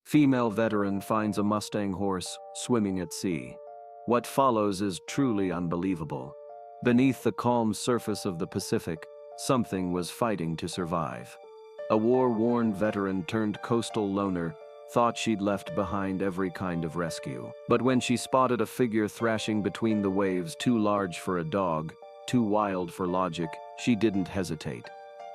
Female veteran finds a Mustang horse swimming at sea. What follows is truly unbelievable. Beneath the calm surface of the Pacific, something was fighting to survive. A war-worn veteran turned coastal loner thought she'd left behind every kind of rescue. But when she spotted a figure thrashing between the waves too large for a dog, too wild for logic, she didn't hesitate.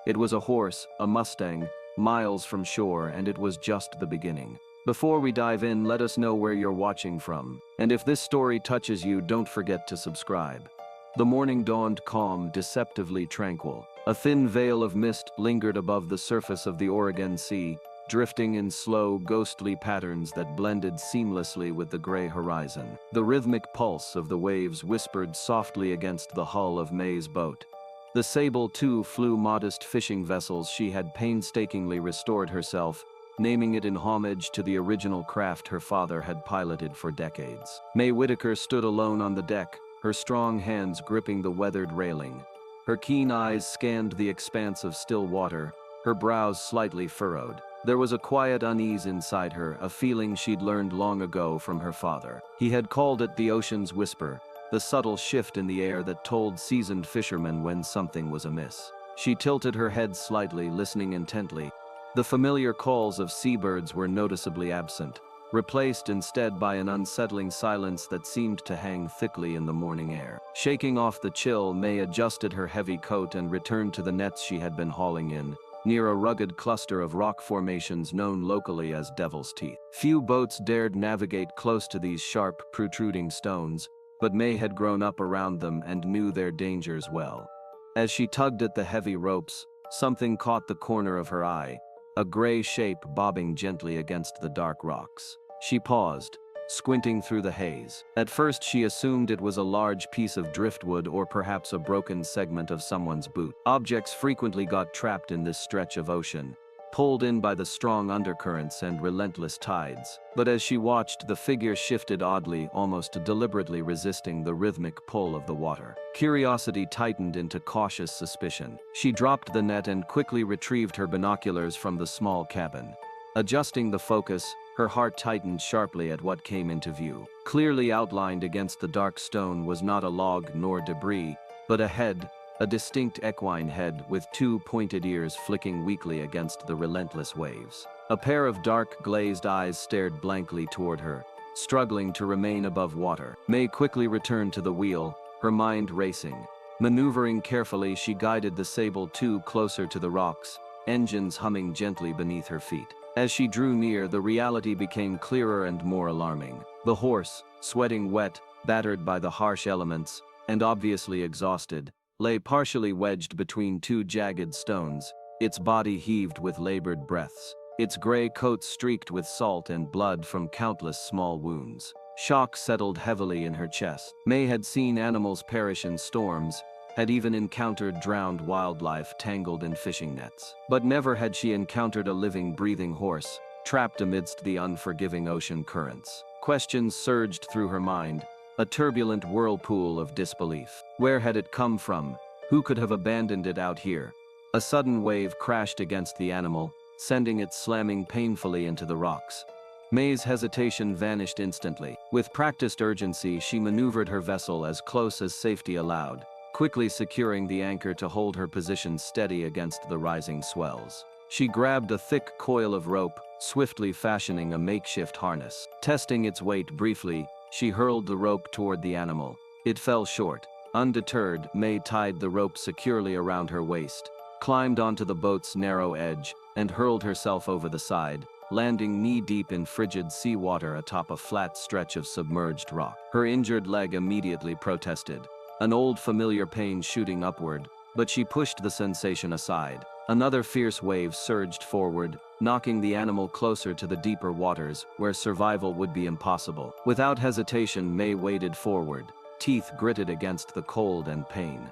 It was a horse, a Mustang, miles from shore, and it was just the beginning. Before we dive in, let us know where you're watching from. And if this story touches you, don't forget to subscribe. The morning dawned calm, deceptively tranquil. A thin veil of mist lingered above the surface of the Oregon Sea, drifting in slow, ghostly patterns that blended seamlessly with the gray horizon. The rhythmic pulse of the waves whispered softly against the hull of May's boat. The Sable, too, flew modest fishing vessels she had painstakingly restored herself, naming it in homage to the original craft her father had piloted for decades. May Whitaker stood alone on the deck, her strong hands gripping the weathered railing. Her keen eyes scanned the expanse of still water, her brows slightly furrowed. There was a quiet unease inside her, a feeling she'd learned long ago from her father. He had called it the ocean's whisper, the subtle shift in the air that told seasoned fishermen when something was amiss. She tilted her head slightly, listening intently. The familiar calls of seabirds were noticeably absent, replaced instead by an unsettling silence that seemed to hang thickly in the morning air. Shaking off the chill, May adjusted her heavy coat and returned to the nets she had been hauling in, near a rugged cluster of rock formations known locally as Devil's Teeth. Few boats dared navigate close to these sharp, protruding stones, but May had grown up around them and knew their dangers well. As she tugged at the heavy ropes, something caught the corner of her eye, a gray shape bobbing gently against the dark rocks. She paused, squinting through the haze. At first she assumed it was a large piece of driftwood or perhaps a broken segment of someone's boot. Objects frequently got trapped in this stretch of ocean, pulled in by the strong undercurrents and relentless tides. But as she watched, the figure shifted oddly, almost deliberately resisting the rhythmic pull of the water. Curiosity tightened into cautious suspicion. She dropped the net and quickly retrieved her binoculars from the small cabin. Adjusting the focus, her heart tightened sharply at what came into view. Clearly outlined against the dark stone was not a log nor debris, but a head, a distinct equine head with two pointed ears flicking weakly against the relentless waves. A pair of dark, glazed eyes stared blankly toward her, struggling to remain above water. May quickly returned to the wheel, her mind racing. Maneuvering carefully, she guided the Sable II closer to the rocks, engines humming gently beneath her feet. As she drew near, the reality became clearer and more alarming. The horse, sweating wet, battered by the harsh elements, and obviously exhausted, lay partially wedged between two jagged stones, its body heaved with labored breaths, its gray coat streaked with salt and blood from countless small wounds. Shock settled heavily in her chest. May had seen animals perish in storms, had even encountered drowned wildlife tangled in fishing nets. But never had she encountered a living, breathing horse, trapped amidst the unforgiving ocean currents. Questions surged through her mind, a turbulent whirlpool of disbelief. Where had it come from? Who could have abandoned it out here? A sudden wave crashed against the animal, sending it slamming painfully into the rocks. May's hesitation vanished instantly. With practiced urgency, she maneuvered her vessel as close as safety allowed, quickly securing the anchor to hold her position steady against the rising swells. She grabbed a thick coil of rope, swiftly fashioning a makeshift harness. Testing its weight briefly, she hurled the rope toward the animal. It fell short. Undeterred, May tied the rope securely around her waist, climbed onto the boat's narrow edge, and hurled herself over the side, landing knee-deep in frigid seawater atop a flat stretch of submerged rock. Her injured leg immediately protested, an old familiar pain shooting upward, but she pushed the sensation aside. Another fierce wave surged forward, knocking the animal closer to the deeper waters, where survival would be impossible. Without hesitation, May waded forward, teeth gritted against the cold and pain.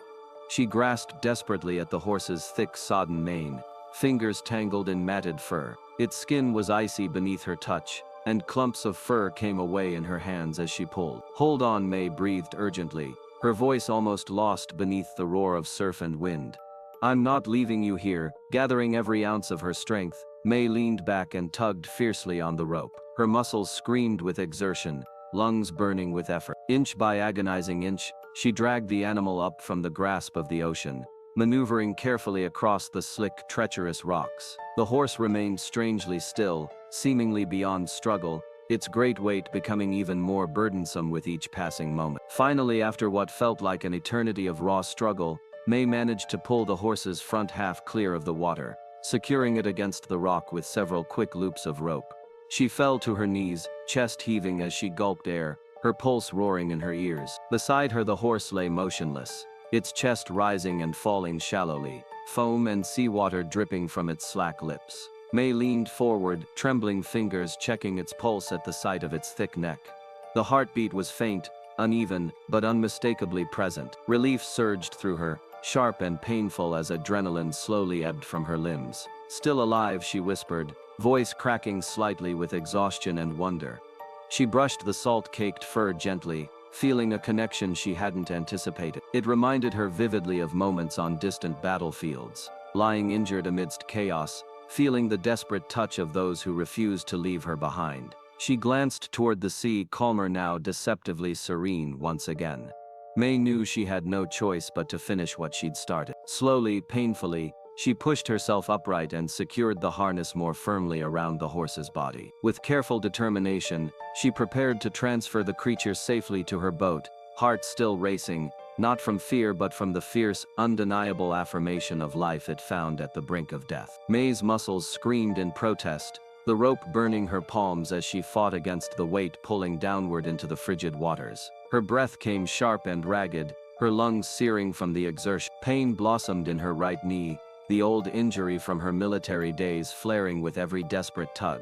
She grasped desperately at the horse's thick, sodden mane, fingers tangled in matted fur. Its skin was icy beneath her touch, and clumps of fur came away in her hands as she pulled. "Hold on," May breathed urgently, her voice almost lost beneath the roar of surf and wind. "I'm not leaving you here." Gathering every ounce of her strength, May leaned back and tugged fiercely on the rope. Her muscles screamed with exertion, lungs burning with effort. Inch by agonizing inch, she dragged the animal up from the grasp of the ocean, maneuvering carefully across the slick, treacherous rocks. The horse remained strangely still, seemingly beyond struggle, its great weight becoming even more burdensome with each passing moment. Finally, after what felt like an eternity of raw struggle, May managed to pull the horse's front half clear of the water, securing it against the rock with several quick loops of rope. She fell to her knees, chest heaving as she gulped air, her pulse roaring in her ears. Beside her the horse lay motionless, its chest rising and falling shallowly, foam and seawater dripping from its slack lips. May leaned forward, trembling fingers checking its pulse at the sight of its thick neck. The heartbeat was faint, uneven, but unmistakably present. Relief surged through her, sharp and painful as adrenaline slowly ebbed from her limbs. "Still alive," she whispered, voice cracking slightly with exhaustion and wonder. She brushed the salt-caked fur gently, feeling a connection she hadn't anticipated. It reminded her vividly of moments on distant battlefields, lying injured amidst chaos, feeling the desperate touch of those who refused to leave her behind. She glanced toward the sea, calmer now, deceptively serene once again. May knew she had no choice but to finish what she'd started. Slowly, painfully, she pushed herself upright and secured the harness more firmly around the horse's body. With careful determination, she prepared to transfer the creature safely to her boat, heart still racing, not from fear but from the fierce, undeniable affirmation of life it found at the brink of death. May's muscles screamed in protest, the rope burning her palms as she fought against the weight pulling downward into the frigid waters. Her breath came sharp and ragged, her lungs searing from the exertion. Pain blossomed in her right knee, the old injury from her military days flaring with every desperate tug.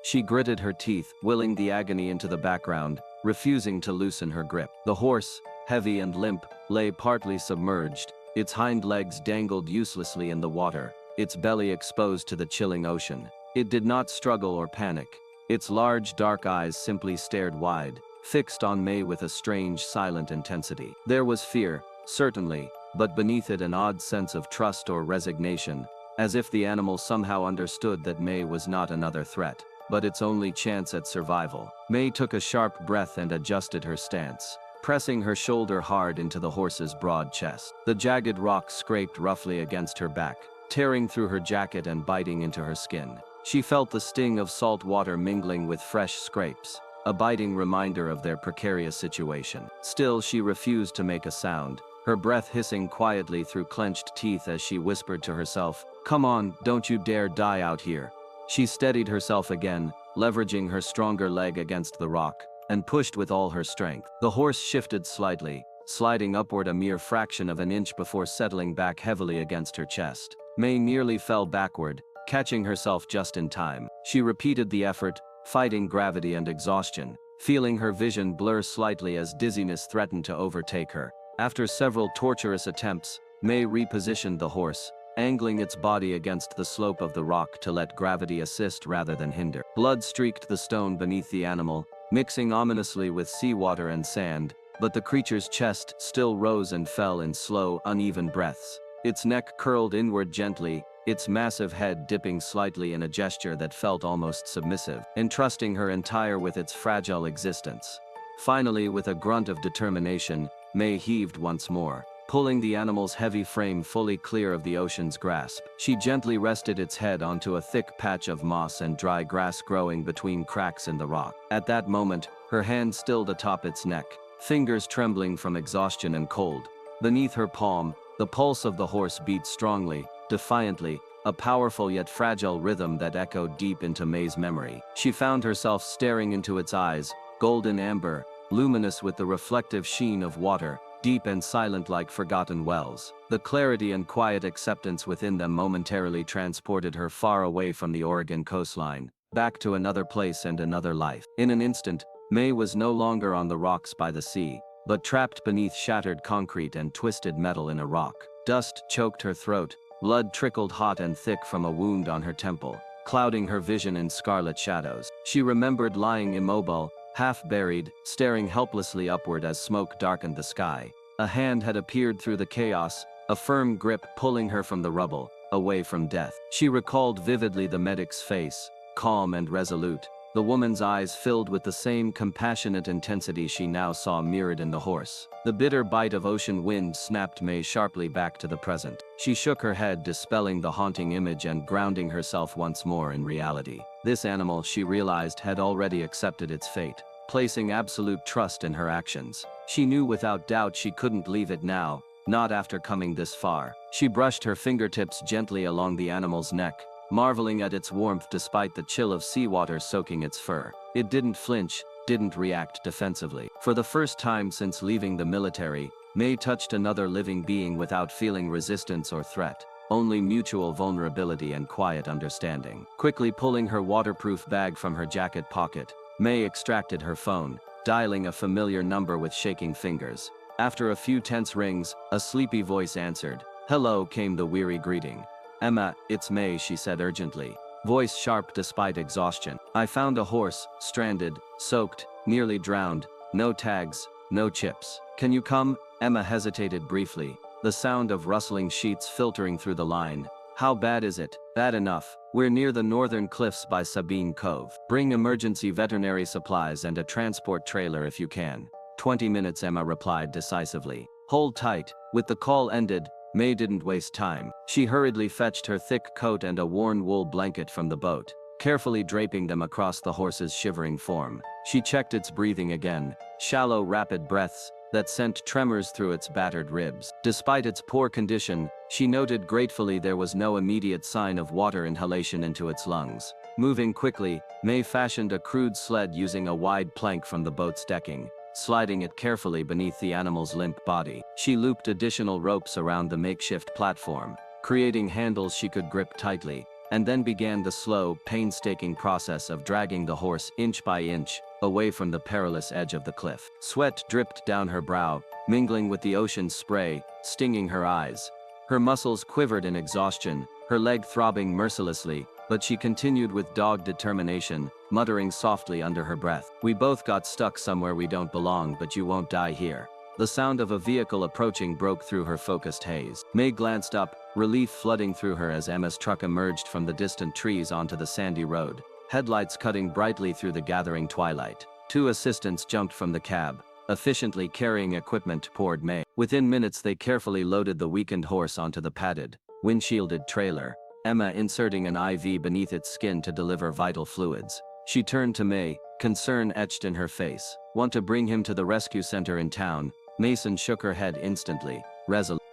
She gritted her teeth, willing the agony into the background, refusing to loosen her grip. The horse, heavy and limp, lay partly submerged, its hind legs dangled uselessly in the water, its belly exposed to the chilling ocean. It did not struggle or panic. Its large dark eyes simply stared wide, fixed on May with a strange silent intensity. There was fear, certainly, but beneath it an odd sense of trust or resignation, as if the animal somehow understood that May was not another threat, but its only chance at survival. May took a sharp breath and adjusted her stance, pressing her shoulder hard into the horse's broad chest. The jagged rock scraped roughly against her back, tearing through her jacket and biting into her skin. She felt the sting of salt water mingling with fresh scrapes, a biting reminder of their precarious situation. Still, she refused to make a sound, her breath hissing quietly through clenched teeth as she whispered to herself, "Come on, don't you dare die out here." She steadied herself again, leveraging her stronger leg against the rock, and pushed with all her strength. The horse shifted slightly, sliding upward a mere fraction of an inch before settling back heavily against her chest. May nearly fell backward, catching herself just in time. She repeated the effort, fighting gravity and exhaustion, feeling her vision blur slightly as dizziness threatened to overtake her. After several torturous attempts, May repositioned the horse, angling its body against the slope of the rock to let gravity assist rather than hinder. Blood streaked the stone beneath the animal, mixing ominously with seawater and sand, but the creature's chest still rose and fell in slow, uneven breaths. Its neck curled inward gently, its massive head dipping slightly in a gesture that felt almost submissive, entrusting her entire with its fragile existence. Finally, with a grunt of determination, May heaved once more, pulling the animal's heavy frame fully clear of the ocean's grasp. She gently rested its head onto a thick patch of moss and dry grass growing between cracks in the rock. At that moment, her hand stilled atop its neck, fingers trembling from exhaustion and cold. Beneath her palm, the pulse of the horse beat strongly, defiantly, a powerful yet fragile rhythm that echoed deep into May's memory. She found herself staring into its eyes, golden amber, luminous with the reflective sheen of water, deep and silent like forgotten wells. The clarity and quiet acceptance within them momentarily transported her far away from the Oregon coastline, back to another place and another life. In an instant, May was no longer on the rocks by the sea, but trapped beneath shattered concrete and twisted metal in a rock. Dust choked her throat, blood trickled hot and thick from a wound on her temple, clouding her vision in scarlet shadows. She remembered lying immobile, half-buried, staring helplessly upward as smoke darkened the sky. A hand had appeared through the chaos, a firm grip pulling her from the rubble, away from death. She recalled vividly the medic's face, calm and resolute, the woman's eyes filled with the same compassionate intensity she now saw mirrored in the horse. The bitter bite of ocean wind snapped May sharply back to the present. She shook her head, dispelling the haunting image and grounding herself once more in reality. This animal, she realized, had already accepted its fate, placing absolute trust in her actions. She knew without doubt she couldn't leave it now, not after coming this far. She brushed her fingertips gently along the animal's neck, marveling at its warmth despite the chill of seawater soaking its fur. It didn't flinch, didn't react defensively. For the first time since leaving the military, May touched another living being without feeling resistance or threat, only mutual vulnerability and quiet understanding. Quickly pulling her waterproof bag from her jacket pocket, May extracted her phone, dialing a familiar number with shaking fingers. After a few tense rings, a sleepy voice answered. "Hello," came the weary greeting. "Emma, it's May," she said urgently, voice sharp despite exhaustion. "I found a horse, stranded, soaked, nearly drowned, no tags, no chips. Can you come?" Emma hesitated briefly, the sound of rustling sheets filtering through the line. "How bad is it?" "Bad enough. We're near the northern cliffs by Sabine Cove. Bring emergency veterinary supplies and a transport trailer if you can." 20 minutes, Emma replied decisively. "Hold tight." With the call ended, May didn't waste time. She hurriedly fetched her thick coat and a worn wool blanket from the boat, carefully draping them across the horse's shivering form. She checked its breathing again, shallow, rapid breaths that sent tremors through its battered ribs. Despite its poor condition, she noted gratefully there was no immediate sign of water inhalation into its lungs. Moving quickly, May fashioned a crude sled using a wide plank from the boat's decking, sliding it carefully beneath the animal's limp body. She looped additional ropes around the makeshift platform, creating handles she could grip tightly, and then began the slow, painstaking process of dragging the horse inch by inch away from the perilous edge of the cliff. Sweat dripped down her brow, mingling with the ocean's spray, stinging her eyes. Her muscles quivered in exhaustion, her leg throbbing mercilessly, but she continued with dogged determination, muttering softly under her breath. "We both got stuck somewhere we don't belong, but you won't die here." The sound of a vehicle approaching broke through her focused haze. May glanced up, relief flooding through her as Emma's truck emerged from the distant trees onto the sandy road, headlights cutting brightly through the gathering twilight. Two assistants jumped from the cab, efficiently carrying equipment toward May. Within minutes they carefully loaded the weakened horse onto the padded, windshielded trailer, Emma inserting an IV beneath its skin to deliver vital fluids. She turned to May, concern etched in her face. "Want to bring him to the rescue center in town?" Mason shook her head instantly.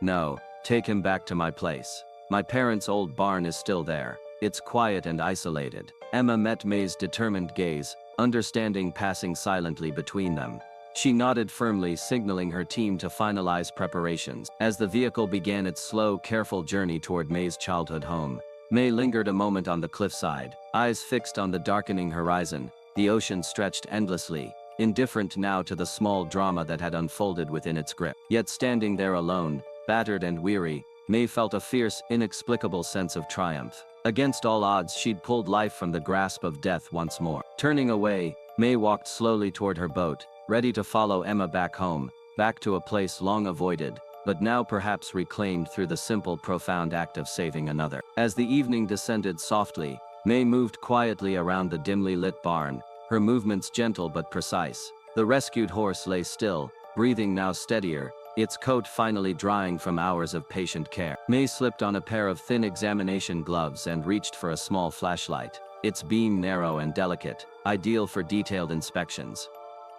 "No, take him back to my place. My parents' old barn is still there. It's quiet and isolated." Emma met May's determined gaze, understanding passing silently between them. She nodded firmly, signaling her team to finalize preparations. As the vehicle began its slow, careful journey toward May's childhood home, May lingered a moment on the cliffside, eyes fixed on the darkening horizon. The ocean stretched endlessly, indifferent now to the small drama that had unfolded within its grip. Yet standing there alone, battered and weary, May felt a fierce, inexplicable sense of triumph. Against all odds, she'd pulled life from the grasp of death once more. Turning away, May walked slowly toward her boat, ready to follow Emma back home, back to a place long avoided, but now perhaps reclaimed through the simple, profound act of saving another. As the evening descended softly, May moved quietly around the dimly lit barn, her movements gentle but precise. The rescued horse lay still, breathing now steadier, its coat finally drying from hours of patient care. May slipped on a pair of thin examination gloves and reached for a small flashlight, its beam narrow and delicate, ideal for detailed inspections.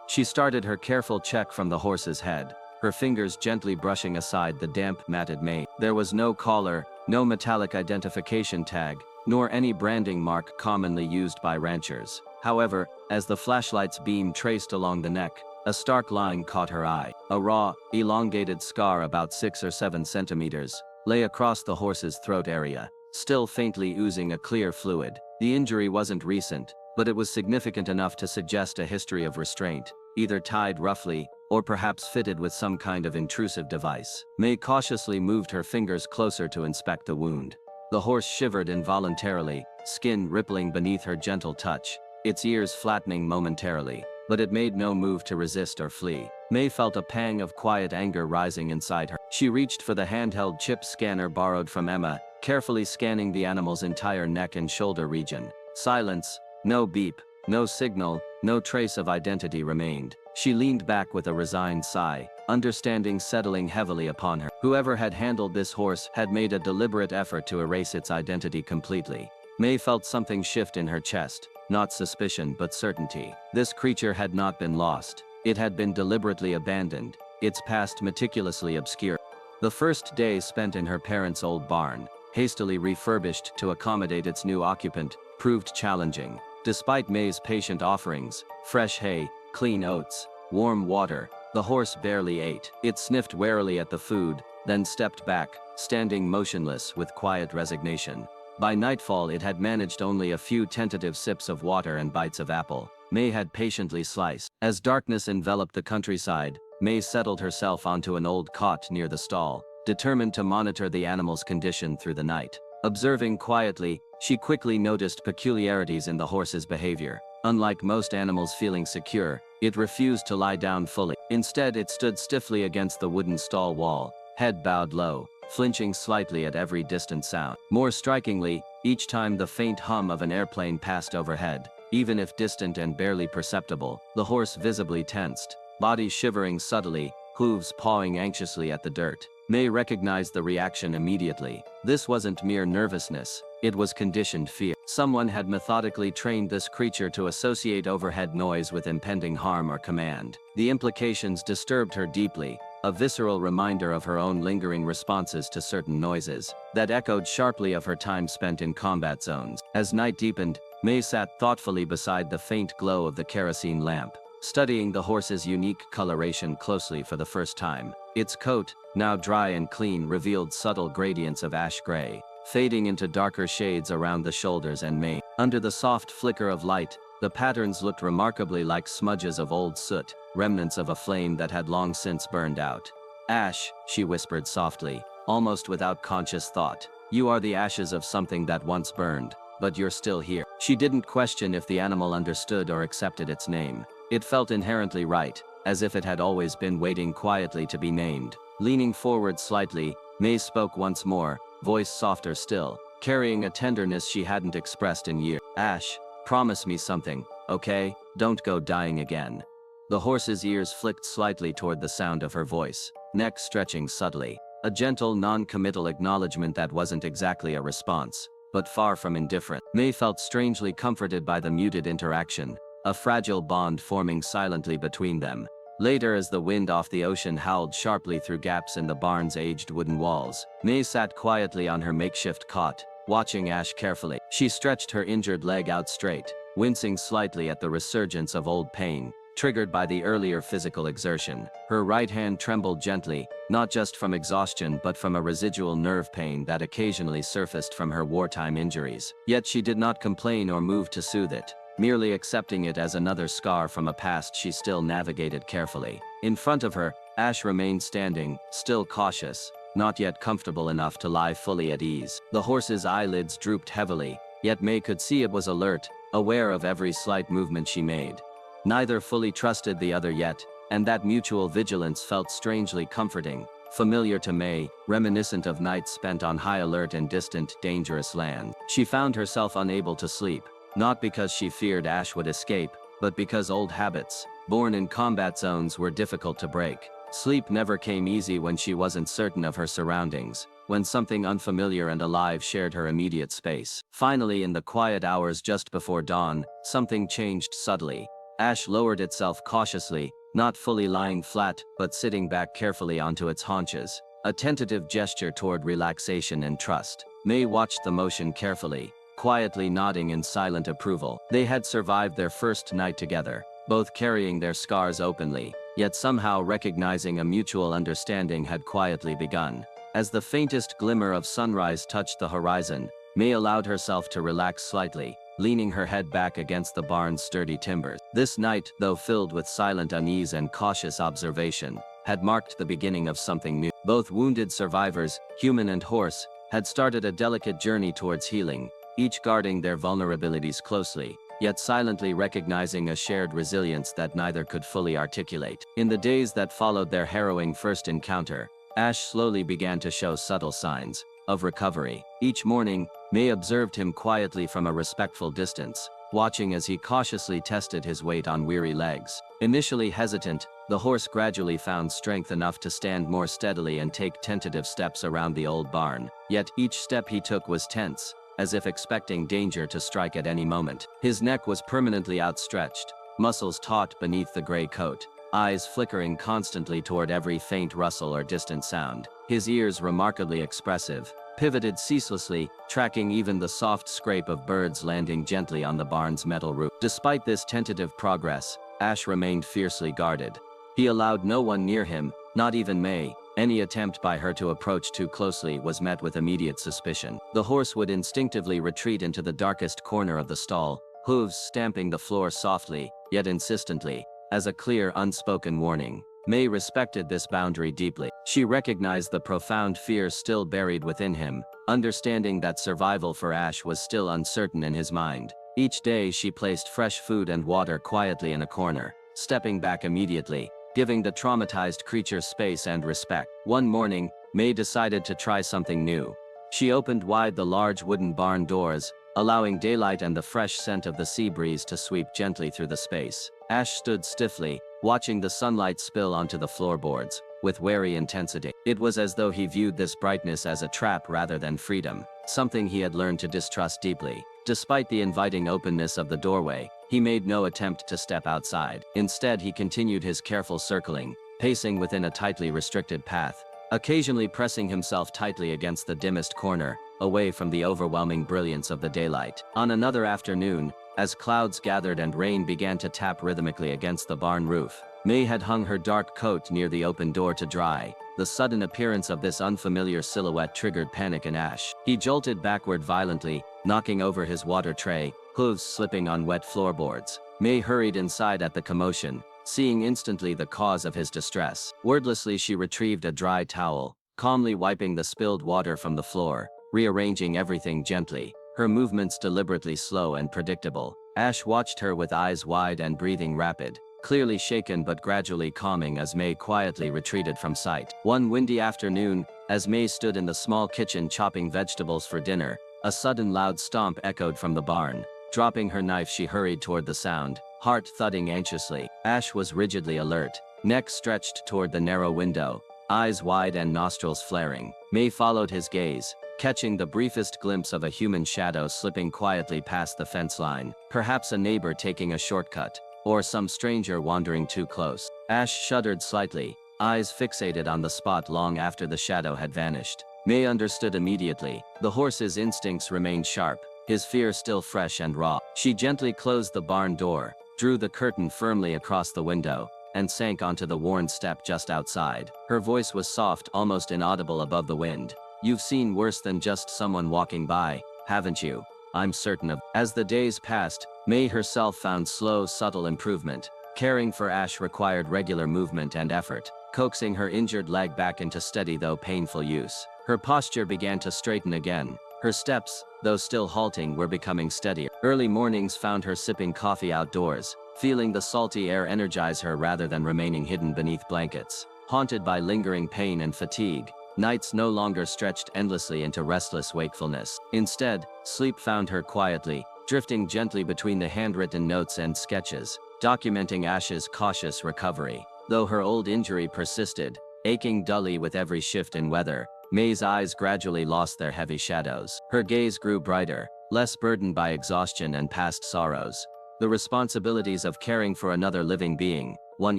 She started her careful check from the horse's head, her fingers gently brushing aside the damp, matted mane. There was no collar, no metallic identification tag, nor any branding mark commonly used by ranchers. However, as the flashlight's beam traced along the neck, a stark line caught her eye. A raw, elongated scar about 6 or 7 centimeters lay across the horse's throat area, still faintly oozing a clear fluid. The injury wasn't recent, but it was significant enough to suggest a history of restraint, either tied roughly, or perhaps fitted with some kind of intrusive device. May cautiously moved her fingers closer to inspect the wound. The horse shivered involuntarily, skin rippling beneath her gentle touch, its ears flattening momentarily, but it made no move to resist or flee. May felt a pang of quiet anger rising inside her. She reached for the handheld chip scanner borrowed from Emma, carefully scanning the animal's entire neck and shoulder region. Silence, no beep, no signal, no trace of identity remained. She leaned back with a resigned sigh, understanding settling heavily upon her. Whoever had handled this horse had made a deliberate effort to erase its identity completely. May felt something shift in her chest, not suspicion but certainty. This creature had not been lost. It had been deliberately abandoned, its past meticulously obscured. The first day spent in her parents' old barn, hastily refurbished to accommodate its new occupant, proved challenging. Despite May's patient offerings, fresh hay, clean oats, warm water, the horse barely ate. It sniffed warily at the food, then stepped back, standing motionless with quiet resignation. By nightfall it had managed only a few tentative sips of water and bites of apple. May had patiently sliced. As darkness enveloped the countryside, May settled herself onto an old cot near the stall, determined to monitor the animal's condition through the night. Observing quietly, she quickly noticed peculiarities in the horse's behavior. Unlike most animals feeling secure, it refused to lie down fully. Instead, it stood stiffly against the wooden stall wall, head bowed low, flinching slightly at every distant sound. More strikingly, each time the faint hum of an airplane passed overhead, even if distant and barely perceptible, the horse visibly tensed, body shivering subtly, hooves pawing anxiously at the dirt. May recognized the reaction immediately. This wasn't mere nervousness, it was conditioned fear. Someone had methodically trained this creature to associate overhead noise with impending harm or command. The implications disturbed her deeply, a visceral reminder of her own lingering responses to certain noises, that echoed sharply of her time spent in combat zones. As night deepened, May sat thoughtfully beside the faint glow of the kerosene lamp, studying the horse's unique coloration closely for the first time. Its coat, now dry and clean, revealed subtle gradients of ash gray, fading into darker shades around the shoulders and mane. Under the soft flicker of light, the patterns looked remarkably like smudges of old soot, remnants of a flame that had long since burned out. "Ash," she whispered softly, almost without conscious thought. "You are the ashes of something that once burned, but you're still here." She didn't question if the animal understood or accepted its name. It felt inherently right, as if it had always been waiting quietly to be named. Leaning forward slightly, May spoke once more, voice softer still, carrying a tenderness she hadn't expressed in years. "Ash, promise me something, okay? Don't go dying again." The horse's ears flicked slightly toward the sound of her voice, neck stretching subtly. A gentle, non-committal acknowledgement that wasn't exactly a response, but far from indifferent. May felt strangely comforted by the muted interaction, a fragile bond forming silently between them. Later, as the wind off the ocean howled sharply through gaps in the barn's aged wooden walls, May sat quietly on her makeshift cot, watching Ash carefully. She stretched her injured leg out straight, wincing slightly at the resurgence of old pain, triggered by the earlier physical exertion. Her right hand trembled gently, not just from exhaustion but from a residual nerve pain that occasionally surfaced from her wartime injuries. Yet she did not complain or move to soothe it, merely accepting it as another scar from a past she still navigated carefully. In front of her, Ash remained standing, still cautious, not yet comfortable enough to lie fully at ease. The horse's eyelids drooped heavily, yet May could see it was alert, aware of every slight movement she made. Neither fully trusted the other yet, and that mutual vigilance felt strangely comforting, familiar to May, reminiscent of nights spent on high alert in distant, dangerous land. She found herself unable to sleep, not because she feared Ash would escape, but because old habits, born in combat zones, were difficult to break. Sleep never came easy when she wasn't certain of her surroundings, when something unfamiliar and alive shared her immediate space. Finally, in the quiet hours just before dawn, something changed subtly. Ash lowered itself cautiously, not fully lying flat, but sitting back carefully onto its haunches, a tentative gesture toward relaxation and trust. May watched the motion carefully, quietly nodding in silent approval. They had survived their first night together, both carrying their scars openly, yet somehow recognizing a mutual understanding had quietly begun. As the faintest glimmer of sunrise touched the horizon, May allowed herself to relax slightly, leaning her head back against the barn's sturdy timbers. This night, though filled with silent unease and cautious observation, had marked the beginning of something new. Both wounded survivors, human and horse, had started a delicate journey towards healing, each guarding their vulnerabilities closely, yet silently recognizing a shared resilience that neither could fully articulate. In the days that followed their harrowing first encounter, Ash slowly began to show subtle signs, of recovery. Each morning, May observed him quietly from a respectful distance, watching as he cautiously tested his weight on weary legs. Initially hesitant, the horse gradually found strength enough to stand more steadily and take tentative steps around the old barn. Yet each step he took was tense, as if expecting danger to strike at any moment. His neck was permanently outstretched, muscles taut beneath the gray coat, eyes flickering constantly toward every faint rustle or distant sound. His ears, remarkably expressive, pivoted ceaselessly, tracking even the soft scrape of birds landing gently on the barn's metal roof. Despite this tentative progress, Ash remained fiercely guarded. He allowed no one near him, not even May. Any attempt by her to approach too closely was met with immediate suspicion. The horse would instinctively retreat into the darkest corner of the stall, hooves stamping the floor softly, yet insistently, as a clear, unspoken warning. May respected this boundary deeply. She recognized the profound fear still buried within him, understanding that survival for Ash was still uncertain in his mind. Each day she placed fresh food and water quietly in a corner, stepping back immediately, giving the traumatized creature space and respect. One morning, May decided to try something new. She opened wide the large wooden barn doors, allowing daylight and the fresh scent of the sea breeze to sweep gently through the space. Ash stood stiffly, watching the sunlight spill onto the floorboards, with wary intensity. It was as though he viewed this brightness as a trap rather than freedom, something he had learned to distrust deeply. Despite the inviting openness of the doorway, he made no attempt to step outside. Instead, he continued his careful circling, pacing within a tightly restricted path, occasionally pressing himself tightly against the dimmest corner, away from the overwhelming brilliance of the daylight. On another afternoon, as clouds gathered and rain began to tap rhythmically against the barn roof, May had hung her dark coat near the open door to dry. The sudden appearance of this unfamiliar silhouette triggered panic in Ash. He jolted backward violently, knocking over his water tray, hooves slipping on wet floorboards. May hurried inside at the commotion, seeing instantly the cause of his distress. Wordlessly she retrieved a dry towel, calmly wiping the spilled water from the floor, rearranging everything gently, her movements deliberately slow and predictable. Ash watched her with eyes wide and breathing rapid, clearly shaken but gradually calming as May quietly retreated from sight. One windy afternoon, as May stood in the small kitchen chopping vegetables for dinner, a sudden loud stomp echoed from the barn. Dropping her knife she hurried toward the sound, heart thudding anxiously. Ash was rigidly alert, neck stretched toward the narrow window, eyes wide and nostrils flaring. May followed his gaze, catching the briefest glimpse of a human shadow slipping quietly past the fence line, perhaps a neighbor taking a shortcut, or some stranger wandering too close. Ash shuddered slightly, eyes fixated on the spot long after the shadow had vanished. May understood immediately. The horse's instincts remained sharp, his fear still fresh and raw. She gently closed the barn door, drew the curtain firmly across the window, and sank onto the worn step just outside. Her voice was soft, almost inaudible above the wind. "You've seen worse than just someone walking by, haven't you? I'm certain of." As the days passed, May herself found slow, subtle improvement. Caring for Ash required regular movement and effort, coaxing her injured leg back into steady though painful use. Her posture began to straighten again. Her steps, though still halting, were becoming steadier. Early mornings found her sipping coffee outdoors, feeling the salty air energize her rather than remaining hidden beneath blankets. Haunted by lingering pain and fatigue, nights no longer stretched endlessly into restless wakefulness. Instead, sleep found her quietly, drifting gently between the handwritten notes and sketches, documenting Ash's cautious recovery. Though her old injury persisted, aching dully with every shift in weather, May's eyes gradually lost their heavy shadows. Her gaze grew brighter, less burdened by exhaustion and past sorrows. The responsibilities of caring for another living being, one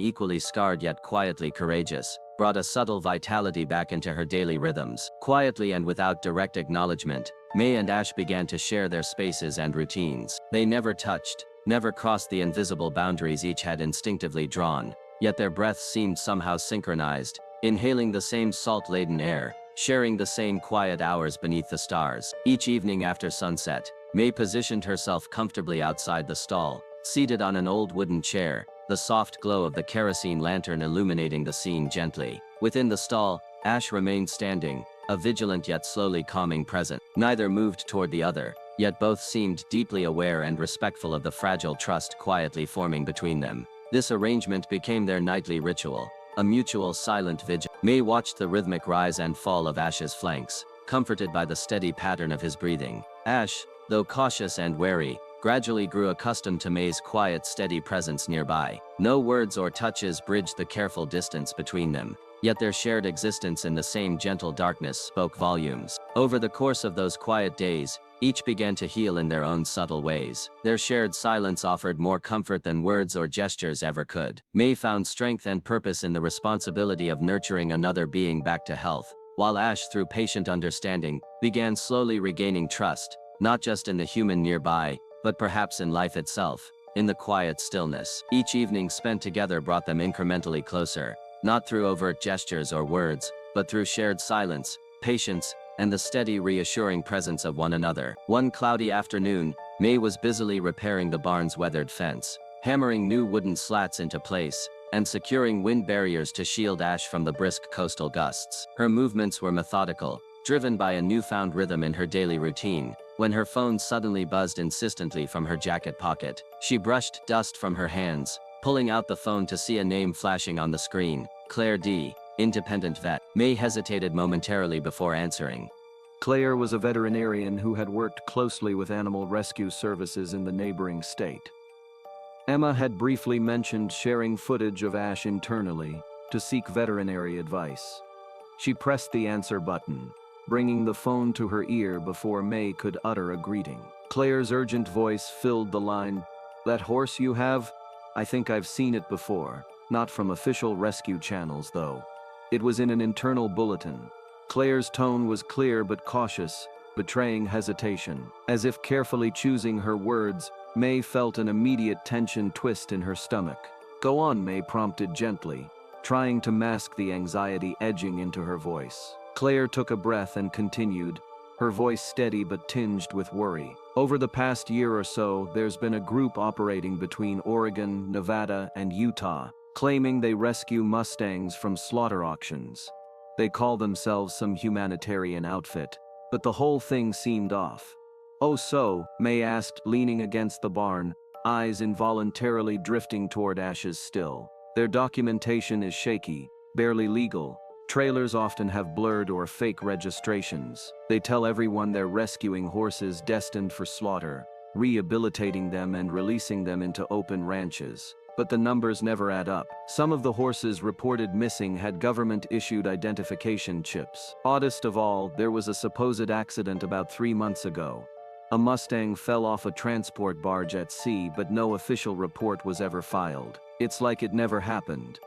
equally scarred yet quietly courageous, brought a subtle vitality back into her daily rhythms. Quietly and without direct acknowledgement, May and Ash began to share their spaces and routines. They never touched, never crossed the invisible boundaries each had instinctively drawn, yet their breaths seemed somehow synchronized, inhaling the same salt-laden air, sharing the same quiet hours beneath the stars. Each evening after sunset, May positioned herself comfortably outside the stall, seated on an old wooden chair, the soft glow of the kerosene lantern illuminating the scene gently. Within the stall, Ash remained standing, a vigilant yet slowly calming presence. Neither moved toward the other, yet both seemed deeply aware and respectful of the fragile trust quietly forming between them. This arrangement became their nightly ritual, a mutual silent vigil. May watched the rhythmic rise and fall of Ash's flanks, comforted by the steady pattern of his breathing. Ash, though cautious and wary, gradually grew accustomed to May's quiet, steady presence nearby. No words or touches bridged the careful distance between them, yet their shared existence in the same gentle darkness spoke volumes. Over the course of those quiet days, each began to heal in their own subtle ways. Their shared silence offered more comfort than words or gestures ever could. May found strength and purpose in the responsibility of nurturing another being back to health, while Ash, through patient understanding, began slowly regaining trust, not just in the human nearby, but perhaps in life itself. In the quiet stillness, each evening spent together brought them incrementally closer, not through overt gestures or words, but through shared silence, patience, and the steady, reassuring presence of one another. One cloudy afternoon, May was busily repairing the barn's weathered fence, hammering new wooden slats into place, and securing wind barriers to shield Ash from the brisk coastal gusts. Her movements were methodical, driven by a newfound rhythm in her daily routine. When her phone suddenly buzzed insistently from her jacket pocket, she brushed dust from her hands, pulling out the phone to see a name flashing on the screen: Claire D., independent vet. May hesitated momentarily before answering. Claire was a veterinarian who had worked closely with animal rescue services in the neighboring state. Emma had briefly mentioned sharing footage of Ash internally to seek veterinary advice. She pressed the answer button, bringing the phone to her ear before May could utter a greeting. Claire's urgent voice filled the line. "That horse you have? I think I've seen it before. Not from official rescue channels, though." It was in an internal bulletin. Claire's tone was clear but cautious, betraying hesitation. As if carefully choosing her words, May felt an immediate tension twist in her stomach. "Go on," May prompted gently, trying to mask the anxiety edging into her voice. Claire took a breath and continued, her voice steady but tinged with worry. "Over the past year or so, there's been a group operating between Oregon, Nevada, and Utah, claiming they rescue Mustangs from slaughter auctions. They call themselves some humanitarian outfit, but the whole thing seemed off." "Oh so?" May asked, leaning against the barn, eyes involuntarily drifting toward Ash's still. "Their documentation is shaky, barely legal. Trailers often have blurred or fake registrations. They tell everyone they're rescuing horses destined for slaughter, rehabilitating them and releasing them into open ranches. But the numbers never add up. Some of the horses reported missing had government-issued identification chips. Oddest of all, there was a supposed accident about 3 months ago. A Mustang fell off a transport barge at sea, but no official report was ever filed. It's like it never happened."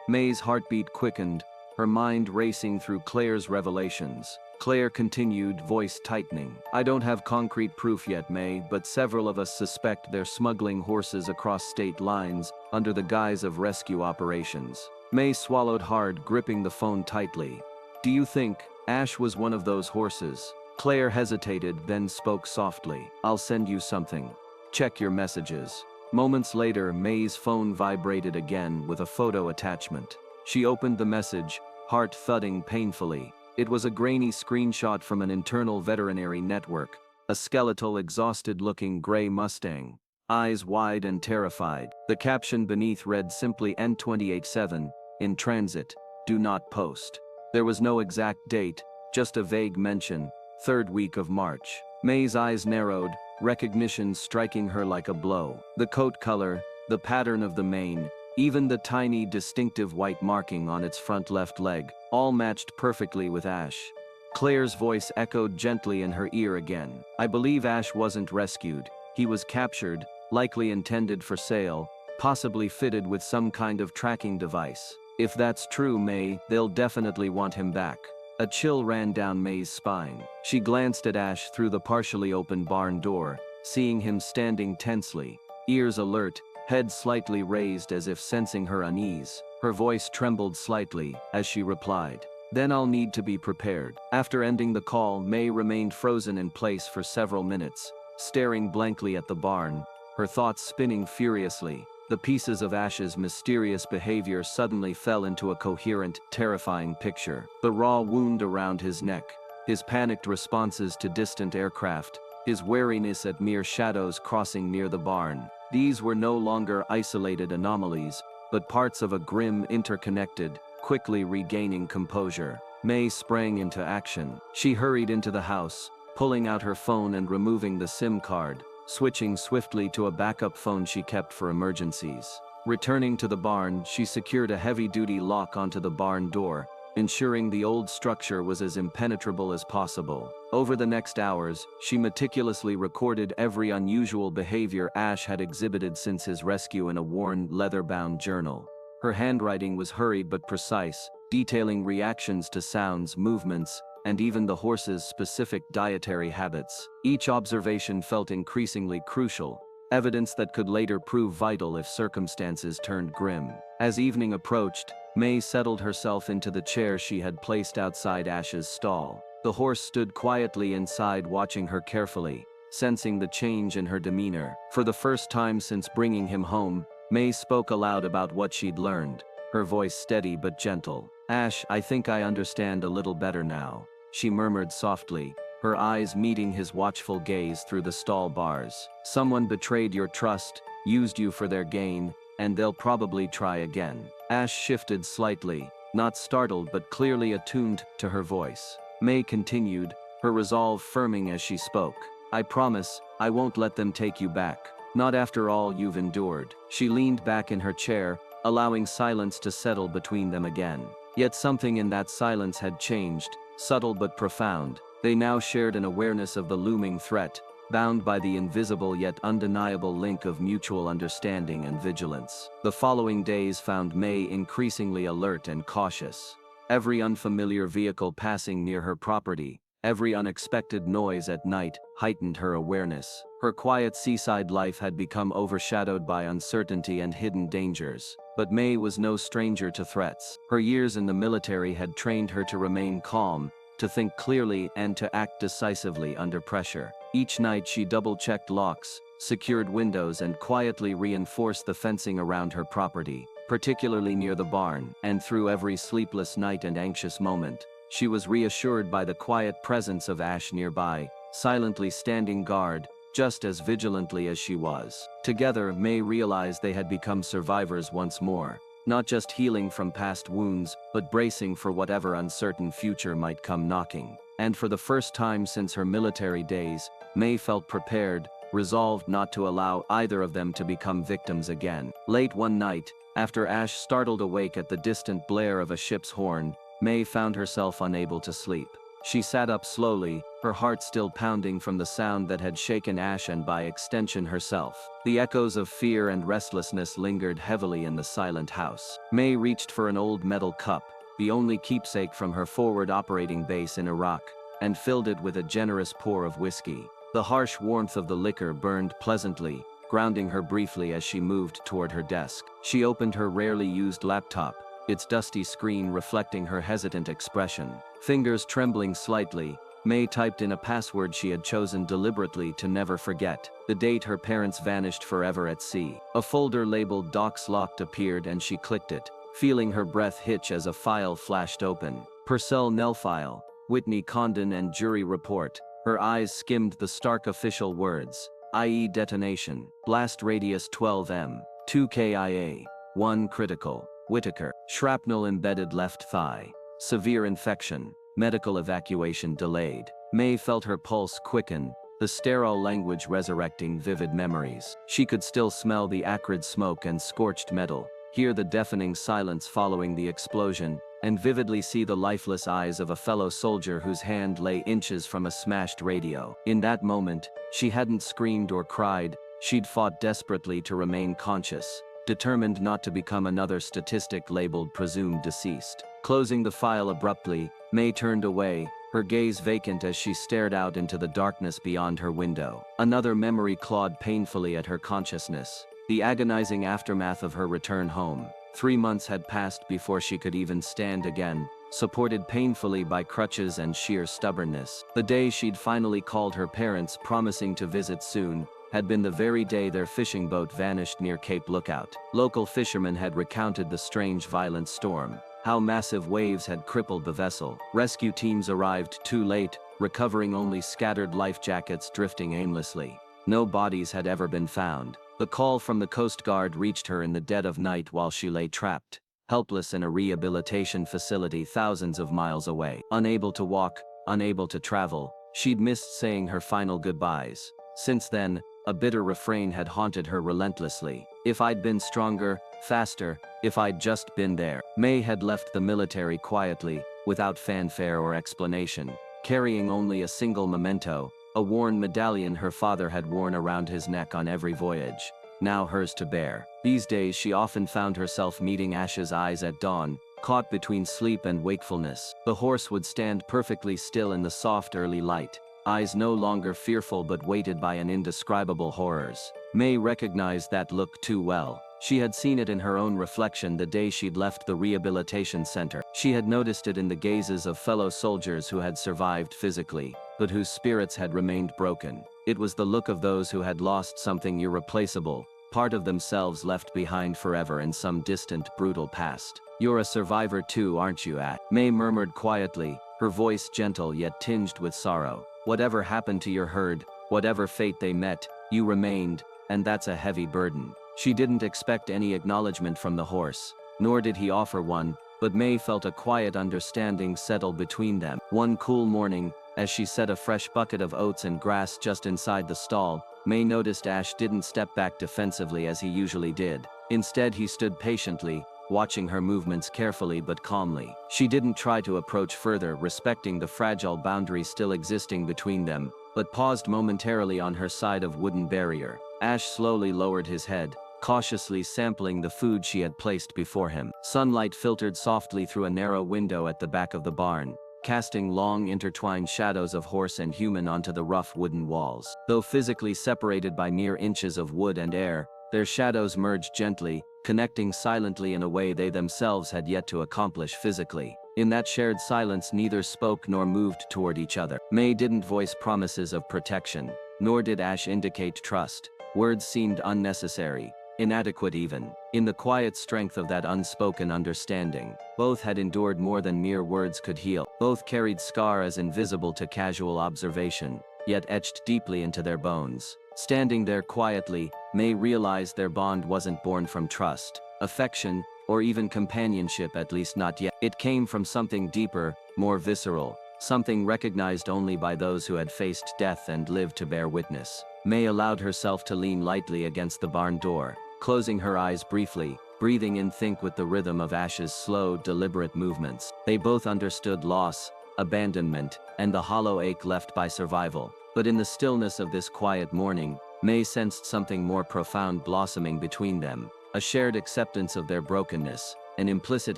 May's heartbeat quickened, her mind racing through Claire's revelations. Claire continued, voice tightening. "I don't have concrete proof yet, May, but several of us suspect they're smuggling horses across state lines under the guise of rescue operations." May swallowed hard, gripping the phone tightly. "Do you think Ash was one of those horses?" Claire hesitated, then spoke softly. "I'll send you something. Check your messages." Moments later, May's phone vibrated again with a photo attachment. She opened the message, heart thudding painfully. It was a grainy screenshot from an internal veterinary network, a skeletal, exhausted-looking gray Mustang, eyes wide and terrified. The caption beneath read simply N287, in transit, do not post. There was no exact date, just a vague mention, 3rd week of March. May's eyes narrowed, recognition striking her like a blow. The coat color, the pattern of the mane, even the tiny, distinctive white marking on its front left leg, all matched perfectly with Ash. Claire's voice echoed gently in her ear again. "I believe Ash wasn't rescued. He was captured, likely intended for sale, possibly fitted with some kind of tracking device. If that's true, May, they'll definitely want him back." A chill ran down May's spine. She glanced at Ash through the partially open barn door, seeing him standing tensely, ears alert, head slightly raised as if sensing her unease. Her voice trembled slightly as she replied, "Then I'll need to be prepared." After ending the call, May remained frozen in place for several minutes, staring blankly at the barn, her thoughts spinning furiously. The pieces of Ash's mysterious behavior suddenly fell into a coherent, terrifying picture. The raw wound around his neck, his panicked responses to distant aircraft, his wariness at mere shadows crossing near the barn. These were no longer isolated anomalies, but parts of a grim, interconnected, quickly regaining composure. May sprang into action. She hurried into the house, pulling out her phone and removing the SIM card, switching swiftly to a backup phone she kept for emergencies. Returning to the barn, she secured a heavy-duty lock onto the barn door, ensuring the old structure was as impenetrable as possible. Over the next hours, she meticulously recorded every unusual behavior Ash had exhibited since his rescue in a worn, leather-bound journal. Her handwriting was hurried but precise, detailing reactions to sounds, movements, and even the horse's specific dietary habits. Each observation felt increasingly crucial, evidence that could later prove vital if circumstances turned grim. As evening approached, May settled herself into the chair she had placed outside Ash's stall. The horse stood quietly inside, watching her carefully, sensing the change in her demeanor. For the first time since bringing him home, May spoke aloud about what she'd learned, her voice steady but gentle. "Ash, I think I understand a little better now," she murmured softly, her eyes meeting his watchful gaze through the stall bars. "Someone betrayed your trust, used you for their gain, and they'll probably try again." Ash shifted slightly, not startled but clearly attuned to her voice. May continued, her resolve firming as she spoke. "I promise, I won't let them take you back. Not after all you've endured." She leaned back in her chair, allowing silence to settle between them again. Yet something in that silence had changed, subtle but profound. They now shared an awareness of the looming threat, bound by the invisible yet undeniable link of mutual understanding and vigilance. The following days found May increasingly alert and cautious. Every unfamiliar vehicle passing near her property, every unexpected noise at night, heightened her awareness. Her quiet seaside life had become overshadowed by uncertainty and hidden dangers. But May was no stranger to threats. Her years in the military had trained her to remain calm, to think clearly and to act decisively under pressure. Each night she double-checked locks, secured windows and quietly reinforced the fencing around her property, particularly near the barn. And through every sleepless night and anxious moment, she was reassured by the quiet presence of Ash nearby, silently standing guard, just as vigilantly as she was. Together, May realized they had become survivors once more, not just healing from past wounds, but bracing for whatever uncertain future might come knocking. And for the first time since her military days, May felt prepared, resolved not to allow either of them to become victims again. Late one night, after Ash startled awake at the distant blare of a ship's horn, May found herself unable to sleep. She sat up slowly, her heart still pounding from the sound that had shaken Ash and by extension herself. The echoes of fear and restlessness lingered heavily in the silent house. May reached for an old metal cup, the only keepsake from her forward operating base in Iraq, and filled it with a generous pour of whiskey. The harsh warmth of the liquor burned pleasantly, grounding her briefly as she moved toward her desk. She opened her rarely used laptop, its dusty screen reflecting her hesitant expression. Fingers trembling slightly, May typed in a password she had chosen deliberately to never forget. The date her parents vanished forever at sea. A folder labeled Docs Locked appeared and she clicked it, feeling her breath hitch as a file flashed open. Purcell Nell file, Whitney Condon and jury report. Her eyes skimmed the stark official words, i.e. detonation, blast radius 12 m, 2 KIA, 1 critical, Whitaker, shrapnel embedded left thigh, severe infection, medical evacuation delayed. May felt her pulse quicken, the sterile language resurrecting vivid memories. She could still smell the acrid smoke and scorched metal, hear the deafening silence following the explosion, and vividly see the lifeless eyes of a fellow soldier whose hand lay inches from a smashed radio. In that moment, she hadn't screamed or cried, she'd fought desperately to remain conscious, determined not to become another statistic labeled presumed deceased. Closing the file abruptly, May turned away, her gaze vacant as she stared out into the darkness beyond her window. Another memory clawed painfully at her consciousness, the agonizing aftermath of her return home. 3 months had passed before she could even stand again, supported painfully by crutches and sheer stubbornness. The day she'd finally called her parents, promising to visit soon, had been the very day their fishing boat vanished near Cape Lookout. Local fishermen had recounted the strange violent storm, how massive waves had crippled the vessel. Rescue teams arrived too late, recovering only scattered life jackets drifting aimlessly. No bodies had ever been found. The call from the Coast Guard reached her in the dead of night while she lay trapped helpless in a rehabilitation facility thousands of miles away. Unable to walk, unable to travel, she'd missed saying her final goodbyes. Since then, a bitter refrain had haunted her relentlessly. If I'd been stronger, faster, if I'd just been there. May had left the military quietly, without fanfare or explanation, carrying only a single memento, a worn medallion her father had worn around his neck on every voyage, now hers to bear. These days she often found herself meeting Ash's eyes at dawn, caught between sleep and wakefulness. The horse would stand perfectly still in the soft early light, eyes no longer fearful but weighted by an indescribable horrors. May recognized that look too well. She had seen it in her own reflection the day she'd left the rehabilitation center. She had noticed it in the gazes of fellow soldiers who had survived physically, but whose spirits had remained broken. It was the look of those who had lost something irreplaceable, part of themselves left behind forever in some distant, brutal past. "You're a survivor too, aren't you, Ash?" May murmured quietly, her voice gentle yet tinged with sorrow. "Whatever happened to your herd, whatever fate they met, you remained, and that's a heavy burden." She didn't expect any acknowledgement from the horse, nor did he offer one, but May felt a quiet understanding settle between them. One cool morning, as she set a fresh bucket of oats and grass just inside the stall, May noticed Ash didn't step back defensively as he usually did. Instead, he stood patiently, watching her movements carefully but calmly. She didn't try to approach further, respecting the fragile boundary still existing between them, but paused momentarily on her side of wooden barrier. Ash slowly lowered his head, cautiously sampling the food she had placed before him. Sunlight filtered softly through a narrow window at the back of the barn, casting long intertwined shadows of horse and human onto the rough wooden walls. Though physically separated by mere inches of wood and air, their shadows merged gently, connecting silently in a way they themselves had yet to accomplish physically. In that shared silence, neither spoke nor moved toward each other. May didn't voice promises of protection, nor did Ash indicate trust. Words seemed unnecessary, inadequate even. In the quiet strength of that unspoken understanding, both had endured more than mere words could heal. Both carried scar as invisible to casual observation, yet etched deeply into their bones. Standing there quietly, May realized their bond wasn't born from trust, affection, or even companionship, at least not yet. It came from something deeper, more visceral, something recognized only by those who had faced death and lived to bear witness. May allowed herself to lean lightly against the barn door, closing her eyes briefly, breathing in sync with the rhythm of Ash's slow, deliberate movements. They both understood loss, abandonment, and the hollow ache left by survival. But in the stillness of this quiet morning, May sensed something more profound blossoming between them. A shared acceptance of their brokenness, an implicit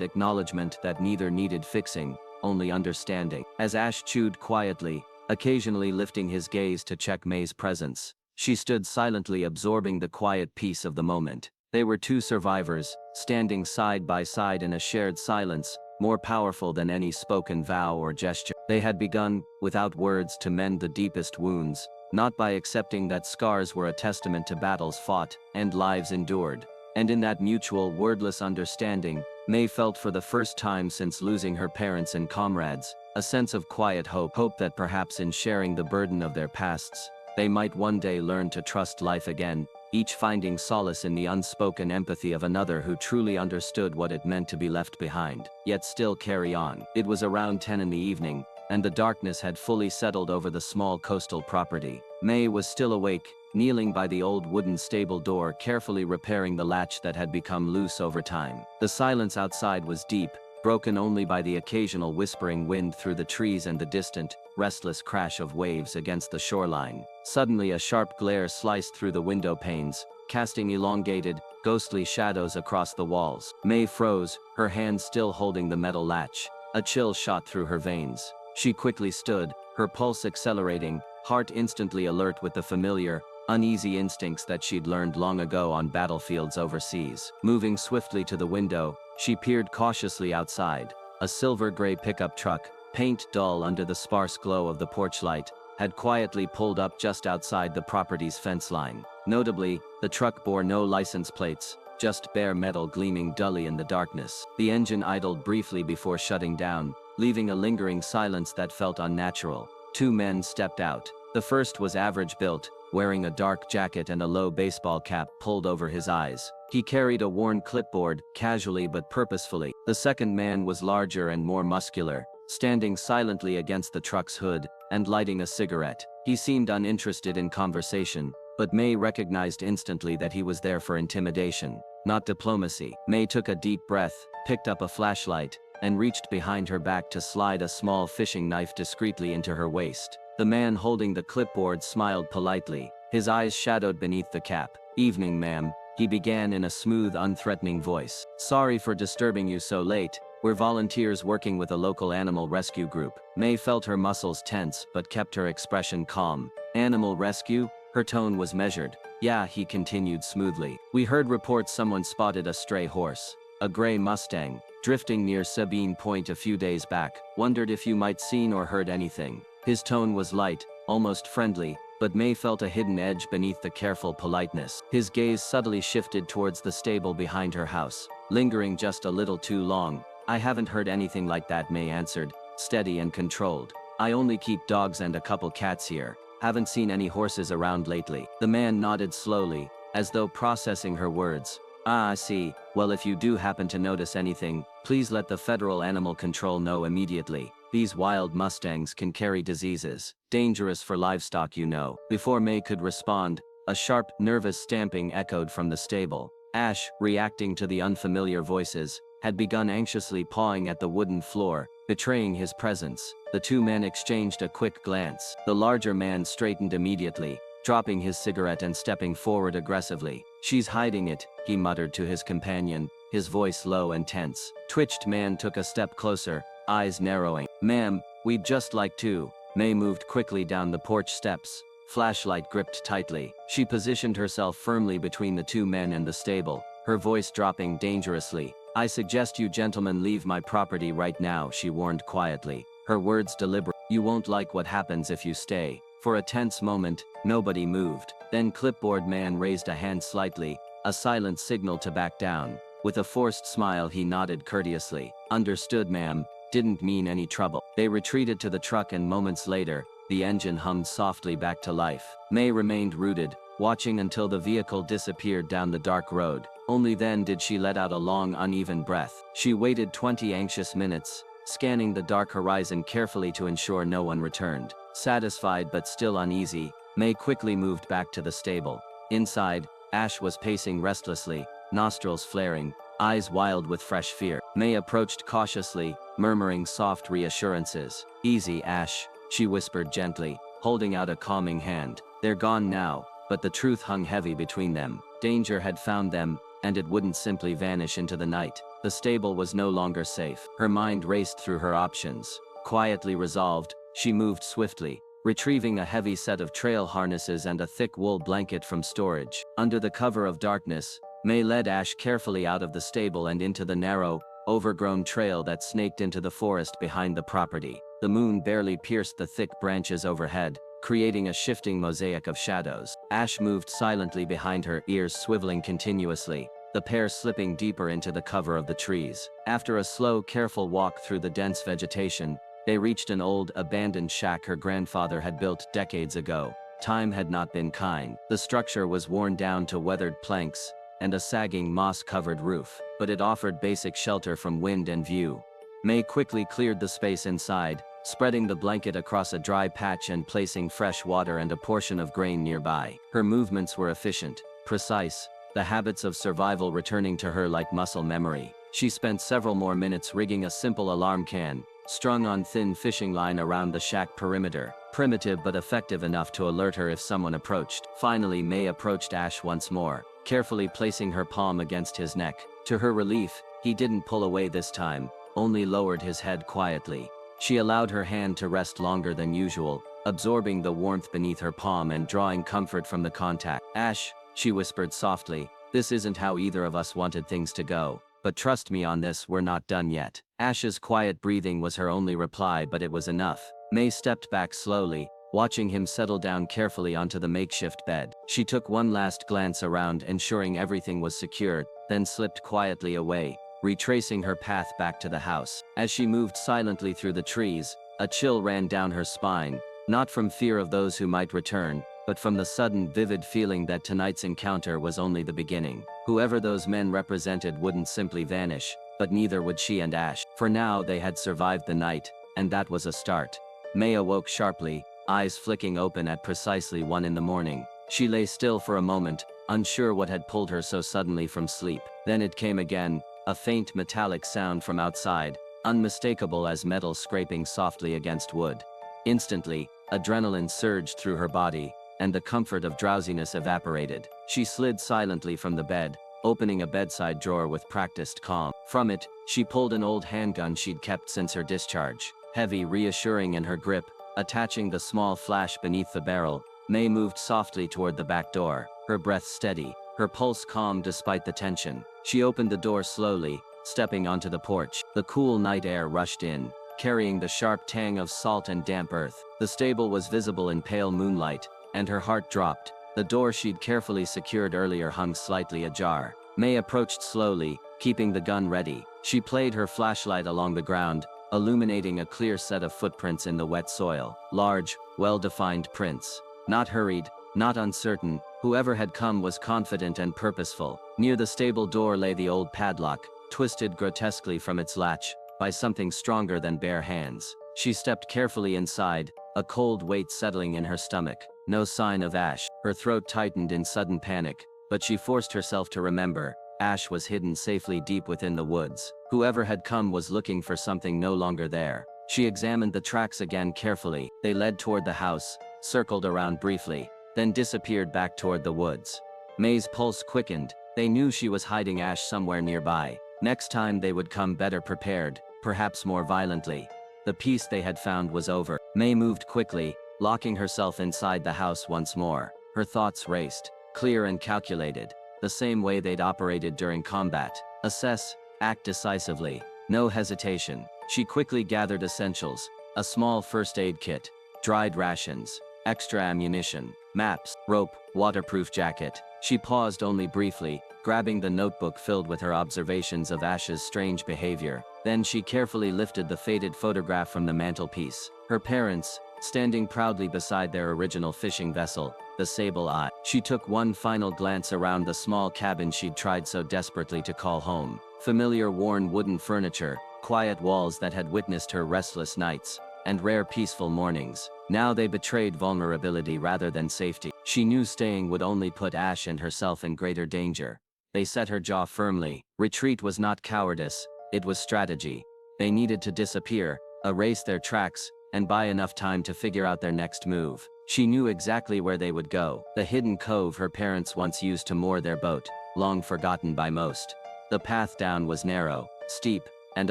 acknowledgement that neither needed fixing, only understanding. As Ash chewed quietly, occasionally lifting his gaze to check May's presence, she stood silently, absorbing the quiet peace of the moment. They were two survivors, standing side by side in a shared silence, more powerful than any spoken vow or gesture. They had begun, without words, to mend the deepest wounds, not by accepting that scars were a testament to battles fought and lives endured. And in that mutual, wordless understanding, May felt for the first time since losing her parents and comrades, a sense of quiet hope that perhaps in sharing the burden of their pasts, they might one day learn to trust life again, each finding solace in the unspoken empathy of another who truly understood what it meant to be left behind, yet still carry on. It was around 10 in the evening, and the darkness had fully settled over the small coastal property. May was still awake, kneeling by the old wooden stable door, carefully repairing the latch that had become loose over time. The silence outside was deep, broken only by the occasional whispering wind through the trees and the distant, restless crash of waves against the shoreline. Suddenly a sharp glare sliced through the window panes, casting elongated, ghostly shadows across the walls. May froze, her hand still holding the metal latch. A chill shot through her veins. She quickly stood, her pulse accelerating, heart instantly alert with the familiar, uneasy instincts that she'd learned long ago on battlefields overseas. Moving swiftly to the window, she peered cautiously outside. A silver-gray pickup truck, paint dull under the sparse glow of the porch light, had quietly pulled up just outside the property's fence line. Notably, the truck bore no license plates, just bare metal gleaming dully in the darkness. The engine idled briefly before shutting down, leaving a lingering silence that felt unnatural. Two men stepped out. The first was average built, wearing a dark jacket and a low baseball cap pulled over his eyes. He carried a worn clipboard, casually but purposefully. The second man was larger and more muscular, standing silently against the truck's hood and lighting a cigarette. He seemed uninterested in conversation, but May recognized instantly that he was there for intimidation, not diplomacy. May took a deep breath, picked up a flashlight, and reached behind her back to slide a small fishing knife discreetly into her waist. The man holding the clipboard smiled politely, his eyes shadowed beneath the cap. "Evening, ma'am," he began in a smooth, unthreatening voice. "Sorry for disturbing you so late. We're volunteers working with a local animal rescue group." May felt her muscles tense but kept her expression calm. "Animal rescue?" Her tone was measured. "Yeah," he continued smoothly. "We heard reports someone spotted a stray horse, a gray Mustang, drifting near Sabine Point a few days back. Wondered if you might seen or heard anything." His tone was light, almost friendly, but May felt a hidden edge beneath the careful politeness. His gaze subtly shifted towards the stable behind her house, lingering just a little too long. "I haven't heard anything like that," May answered, steady and controlled. "I only keep dogs and a couple cats here. Haven't seen any horses around lately." The man nodded slowly, as though processing her words. "Ah, I see. Well, if you do happen to notice anything, please let the Federal Animal Control know immediately. These wild Mustangs can carry diseases. Dangerous for livestock, you know." Before May could respond, a sharp, nervous stamping echoed from the stable. Ash, reacting to the unfamiliar voices, had begun anxiously pawing at the wooden floor, betraying his presence. The two men exchanged a quick glance. The larger man straightened immediately, dropping his cigarette and stepping forward aggressively. "She's hiding it," he muttered to his companion, his voice low and tense. Twitched man took a step closer, eyes narrowing. "Ma'am, we'd just like to." May moved quickly down the porch steps, flashlight gripped tightly. She positioned herself firmly between the two men and the stable, her voice dropping dangerously. "I suggest you gentlemen leave my property right now," she warned quietly, her words deliberate. "You won't like what happens if you stay." For a tense moment, nobody moved. Then clipboard man raised a hand slightly, a silent signal to back down. With a forced smile he nodded courteously. "Understood, ma'am. Didn't mean any trouble." They retreated to the truck and moments later, the engine hummed softly back to life. May remained rooted, watching until the vehicle disappeared down the dark road. Only then did she let out a long, uneven breath. She waited 20 anxious minutes, scanning the dark horizon carefully to ensure no one returned. Satisfied but still uneasy, May quickly moved back to the stable. Inside, Ash was pacing restlessly, nostrils flaring, eyes wild with fresh fear. May approached cautiously, murmuring soft reassurances. "Easy, Ash," she whispered gently, holding out a calming hand. "They're gone now." But the truth hung heavy between them. Danger had found them, and it wouldn't simply vanish into the night. The stable was no longer safe. Her mind raced through her options. Quietly resolved, she moved swiftly, retrieving a heavy set of trail harnesses and a thick wool blanket from storage. Under the cover of darkness, May led Ash carefully out of the stable and into the narrow, overgrown trail that snaked into the forest behind the property. The moon barely pierced the thick branches overhead, creating a shifting mosaic of shadows. Ash moved silently behind her, ears swiveling continuously, the pair slipping deeper into the cover of the trees. After a slow, careful walk through the dense vegetation, they reached an old, abandoned shack her grandfather had built decades ago. Time had not been kind. The structure was worn down to weathered planks and a sagging moss-covered roof, but it offered basic shelter from wind and view. May quickly cleared the space inside, spreading the blanket across a dry patch and placing fresh water and a portion of grain nearby. Her movements were efficient, precise, the habits of survival returning to her like muscle memory. She spent several more minutes rigging a simple alarm can, strung on thin fishing line around the shack perimeter. Primitive but effective enough to alert her if someone approached. Finally, May approached Ash once more, carefully placing her palm against his neck. To her relief, he didn't pull away this time, only lowered his head quietly. She allowed her hand to rest longer than usual, absorbing the warmth beneath her palm and drawing comfort from the contact. "Ash," she whispered softly, "this isn't how either of us wanted things to go. But trust me on this, we're not done yet." Ash's quiet breathing was her only reply, but it was enough. May stepped back slowly, watching him settle down carefully onto the makeshift bed. She took one last glance around, ensuring everything was secure, then slipped quietly away, retracing her path back to the house. As she moved silently through the trees, a chill ran down her spine, not from fear of those who might return, but from the sudden vivid feeling that tonight's encounter was only the beginning. Whoever those men represented wouldn't simply vanish, but neither would she and Ash. For now they had survived the night, and that was a start. May awoke sharply, eyes flicking open at precisely 1 in the morning. She lay still for a moment, unsure what had pulled her so suddenly from sleep. Then it came again, a faint metallic sound from outside, unmistakable as metal scraping softly against wood. Instantly, adrenaline surged through her body, and the comfort of drowsiness evaporated. She slid silently from the bed, opening a bedside drawer with practiced calm. From it, she pulled an old handgun she'd kept since her discharge. Heavy, reassuring in her grip, attaching the small flash beneath the barrel, May moved softly toward the back door, her breath steady, her pulse calm despite the tension. She opened the door slowly, stepping onto the porch. The cool night air rushed in, carrying the sharp tang of salt and damp earth. The stable was visible in pale moonlight, and her heart dropped. The door she'd carefully secured earlier hung slightly ajar. May approached slowly, keeping the gun ready. She played her flashlight along the ground, illuminating a clear set of footprints in the wet soil. Large, well-defined prints. Not hurried, not uncertain, whoever had come was confident and purposeful. Near the stable door lay the old padlock, twisted grotesquely from its latch, by something stronger than bare hands. She stepped carefully inside, a cold weight settling in her stomach. No sign of Ash. Her throat tightened in sudden panic, but she forced herself to remember. Ash was hidden safely deep within the woods. Whoever had come was looking for something no longer there. She examined the tracks again carefully. They led toward the house, circled around briefly, then disappeared back toward the woods. May's pulse quickened. They knew she was hiding Ash somewhere nearby. Next time they would come better prepared, perhaps more violently. The peace they had found was over. May moved quickly, locking herself inside the house once more. Her thoughts raced, clear and calculated, the same way they'd operated during combat. Assess, act decisively, no hesitation. She quickly gathered essentials: a small first aid kit, dried rations, extra ammunition, maps, rope, waterproof jacket. She paused only briefly, grabbing the notebook filled with her observations of Ash's strange behavior. Then she carefully lifted the faded photograph from the mantelpiece. Her parents, standing proudly beside their original fishing vessel, the Sable Eye. She took one final glance around the small cabin she'd tried so desperately to call home. Familiar worn wooden furniture, quiet walls that had witnessed her restless nights, and rare peaceful mornings. Now they betrayed vulnerability rather than safety. She knew staying would only put Ash and herself in greater danger. They set her jaw firmly. Retreat was not cowardice, it was strategy. They needed to disappear, erase their tracks, and buy enough time to figure out their next move. She knew exactly where they would go. The hidden cove her parents once used to moor their boat, long forgotten by most. The path down was narrow, steep, and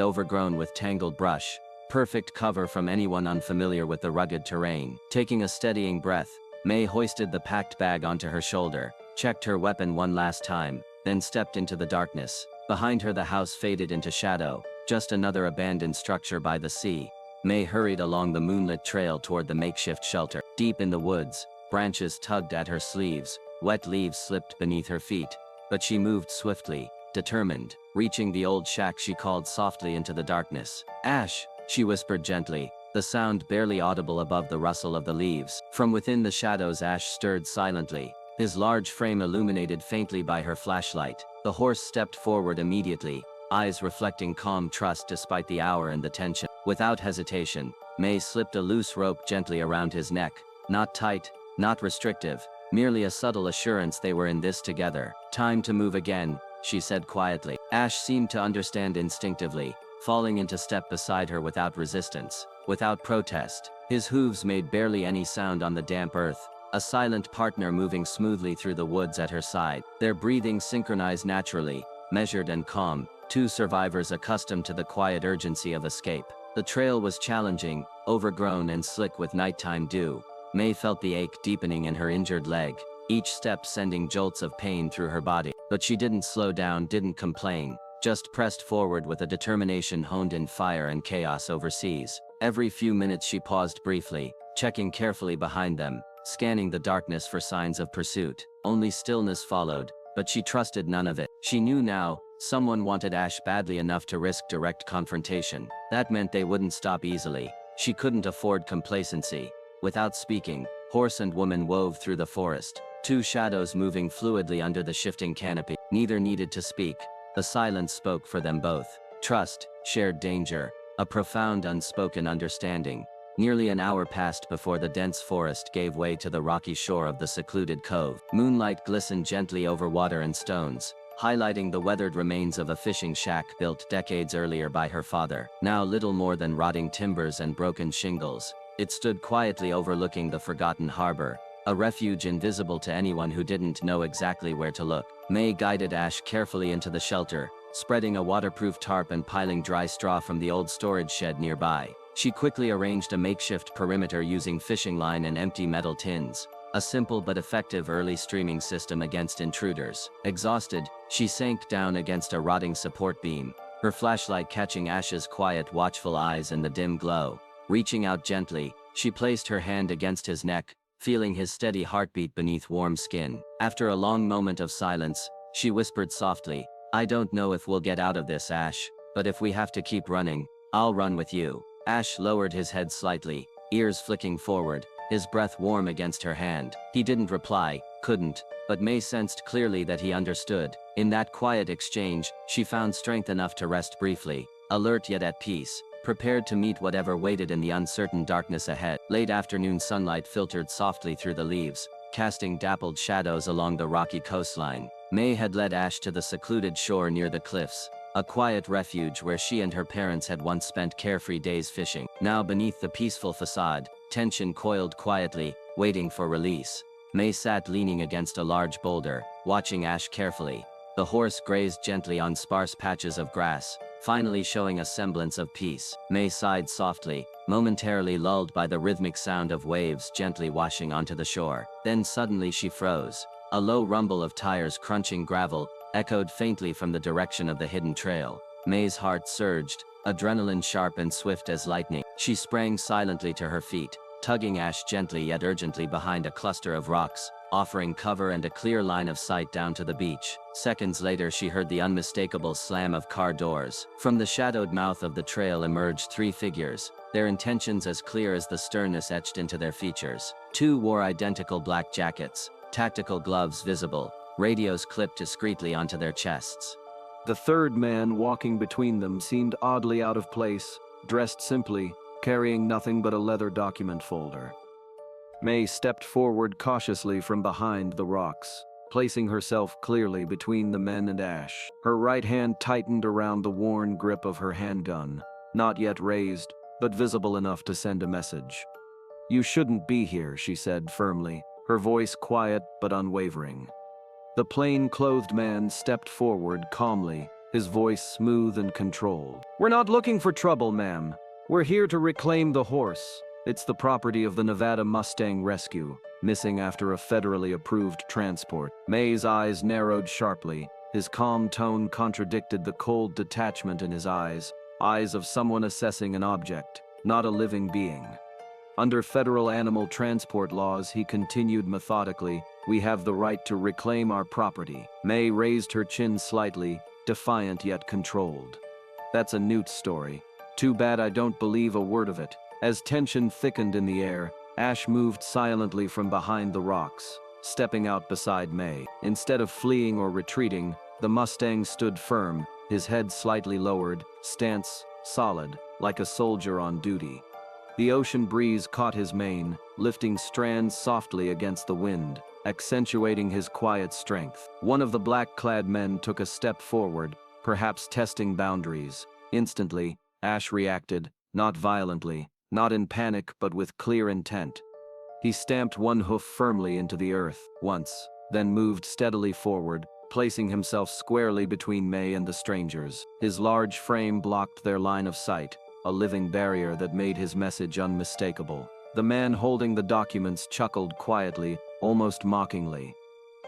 overgrown with tangled brush. Perfect cover from anyone unfamiliar with the rugged terrain. Taking a steadying breath, May hoisted the packed bag onto her shoulder, checked her weapon one last time, then stepped into the darkness. Behind her the house faded into shadow, just another abandoned structure by the sea. May hurried along the moonlit trail toward the makeshift shelter. Deep in the woods, branches tugged at her sleeves, wet leaves slipped beneath her feet, but she moved swiftly, determined. Reaching the old shack, she called softly into the darkness. "Ash," she whispered gently, the sound barely audible above the rustle of the leaves. From within the shadows Ash stirred silently, his large frame illuminated faintly by her flashlight. The horse stepped forward immediately, eyes reflecting calm trust despite the hour and the tension. Without hesitation, May slipped a loose rope gently around his neck. Not tight, not restrictive, merely a subtle assurance they were in this together. "Time to move again," she said quietly. Ash seemed to understand instinctively, falling into step beside her without resistance, without protest. His hooves made barely any sound on the damp earth, a silent partner moving smoothly through the woods at her side. Their breathing synchronized naturally, measured and calm, two survivors accustomed to the quiet urgency of escape. The trail was challenging, overgrown and slick with nighttime dew. May felt the ache deepening in her injured leg, each step sending jolts of pain through her body. But she didn't slow down, didn't complain, just pressed forward with a determination honed in fire and chaos overseas. Every few minutes she paused briefly, checking carefully behind them, scanning the darkness for signs of pursuit. Only stillness followed, but she trusted none of it. She knew now, someone wanted Ash badly enough to risk direct confrontation. That meant they wouldn't stop easily. She couldn't afford complacency. Without speaking, Horse and woman wove through the forest, two shadows moving fluidly under the shifting canopy. Neither needed to speak. The silence spoke for them both. Trust, shared danger, a profound unspoken understanding. Nearly an hour passed before the dense forest gave way to the rocky shore of the secluded cove. Moonlight glistened gently over water and stones, highlighting the weathered remains of a fishing shack built decades earlier by her father. Now little more than rotting timbers and broken shingles, it stood quietly overlooking the forgotten harbor, a refuge invisible to anyone who didn't know exactly where to look. May guided Ash carefully into the shelter, spreading a waterproof tarp and piling dry straw from the old storage shed nearby. She quickly arranged a makeshift perimeter using fishing line and empty metal tins, a simple but effective early streaming system against intruders. Exhausted, she sank down against a rotting support beam, her flashlight catching Ash's quiet, watchful eyes in the dim glow. Reaching out gently, she placed her hand against his neck, feeling his steady heartbeat beneath warm skin. After a long moment of silence, she whispered softly, "I don't know if we'll get out of this, Ash, but if we have to keep running, I'll run with you." Ash lowered his head slightly, ears flicking forward, his breath warm against her hand. He didn't reply, couldn't, but May sensed clearly that he understood. In that quiet exchange, she found strength enough to rest briefly, alert yet at peace, prepared to meet whatever waited in the uncertain darkness ahead. Late afternoon sunlight filtered softly through the leaves, casting dappled shadows along the rocky coastline. May had led Ash to the secluded shore near the cliffs, a quiet refuge where she and her parents had once spent carefree days fishing. Now beneath the peaceful facade, tension coiled quietly, waiting for release. May sat leaning against a large boulder, watching Ash carefully. The horse grazed gently on sparse patches of grass, finally showing a semblance of peace. May sighed softly, momentarily lulled by the rhythmic sound of waves gently washing onto the shore. Then suddenly she froze. A low rumble of tires crunching gravel echoed faintly from the direction of the hidden trail. May's heart surged, adrenaline sharp and swift as lightning. She sprang silently to her feet, tugging Ash gently yet urgently behind a cluster of rocks, offering cover and a clear line of sight down to the beach. Seconds later she heard the unmistakable slam of car doors. From the shadowed mouth of the trail emerged three figures, their intentions as clear as the sternness etched into their features. Two wore identical black jackets, tactical gloves visible, radios clipped discreetly onto their chests. The third man walking between them seemed oddly out of place, dressed simply, carrying nothing but a leather document folder. May stepped forward cautiously from behind the rocks, placing herself clearly between the men and Ash. Her right hand tightened around the worn grip of her handgun, not yet raised, but visible enough to send a message. "You shouldn't be here," she said firmly, her voice quiet but unwavering. The plain-clothed man stepped forward calmly, his voice smooth and controlled. "We're not looking for trouble, ma'am. We're here to reclaim the horse. It's the property of the Nevada Mustang Rescue, missing after a federally approved transport." May's eyes narrowed sharply. His calm tone contradicted the cold detachment in his eyes of someone assessing an object, not a living being. "Under federal animal transport laws," he continued methodically, "we have the right to reclaim our property." May raised her chin slightly, defiant yet controlled. "That's a newt story. Too bad I don't believe a word of it." As tension thickened in the air, Ash moved silently from behind the rocks, stepping out beside May. Instead of fleeing or retreating, the Mustang stood firm, his head slightly lowered, stance solid, like a soldier on duty. The ocean breeze caught his mane, lifting strands softly against the wind, accentuating his quiet strength. One of the black-clad men took a step forward, perhaps testing boundaries. Instantly, Ash reacted, not violently, not in panic but with clear intent. He stamped one hoof firmly into the earth, once, then moved steadily forward, placing himself squarely between May and the strangers. His large frame blocked their line of sight, a living barrier that made his message unmistakable. The man holding the documents chuckled quietly, almost mockingly.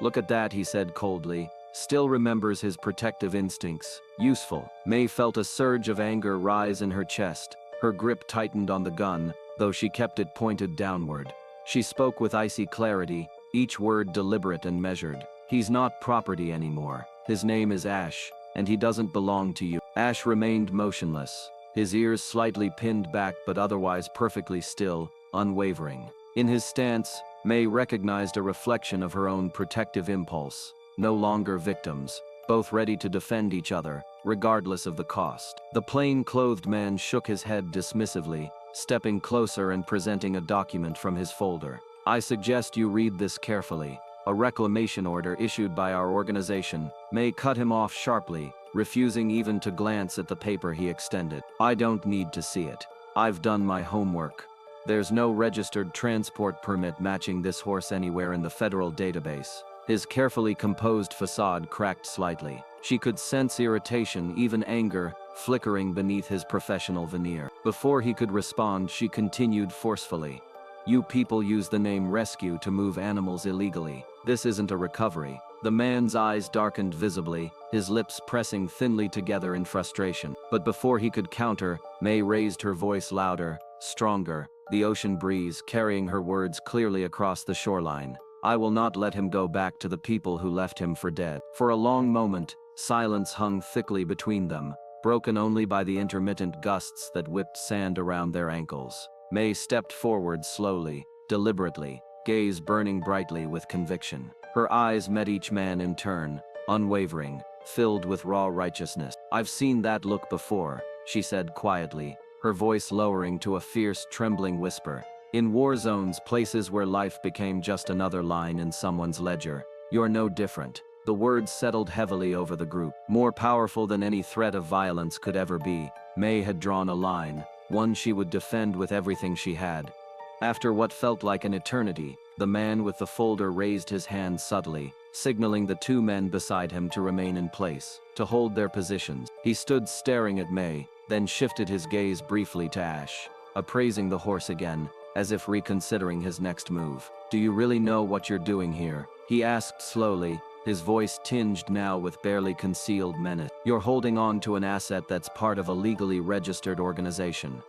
"Look at that," he said coldly. "Still remembers his protective instincts. Useful." May felt a surge of anger rise in her chest. Her grip tightened on the gun, though she kept it pointed downward. She spoke with icy clarity, each word deliberate and measured. "He's not property anymore. His name is Ash, and he doesn't belong to you." Ash remained motionless, his ears slightly pinned back but otherwise perfectly still, unwavering. In his stance, May recognized a reflection of her own protective impulse. No longer victims, both ready to defend each other, regardless of the cost. The plain-clothed man shook his head dismissively, stepping closer and presenting a document from his folder. I suggest you read this carefully. A reclamation order issued by our organization. May cut him off sharply, refusing even to glance at the paper he extended. I don't need to see it. I've done my homework. There's no registered transport permit matching this horse anywhere in the federal database. His carefully composed facade cracked slightly. She could sense irritation, even anger, flickering beneath his professional veneer. Before he could respond, she continued forcefully. You people use the name rescue to move animals illegally. This isn't a recovery. The man's eyes darkened visibly, his lips pressing thinly together in frustration. But before he could counter, May raised her voice louder, stronger, the ocean breeze carrying her words clearly across the shoreline. I will not let him go back to the people who left him for dead. For a long moment, silence hung thickly between them, broken only by the intermittent gusts that whipped sand around their ankles. May stepped forward slowly, deliberately, gaze burning brightly with conviction. Her eyes met each man in turn, unwavering, filled with raw righteousness. I've seen that look before, she said quietly, her voice lowering to a fierce, trembling whisper. In war zones, places where life became just another line in someone's ledger. You're no different. The words settled heavily over the group. More powerful than any threat of violence could ever be, May had drawn a line, one she would defend with everything she had. After what felt like an eternity, the man with the folder raised his hand subtly, signaling the two men beside him to remain in place, to hold their positions. He stood staring at May, then shifted his gaze briefly to Ash, appraising the horse again, as if reconsidering his next move. Do you really know what you're doing here? He asked slowly, his voice tinged now with barely concealed menace. You're holding on to an asset that's part of a legally registered organization.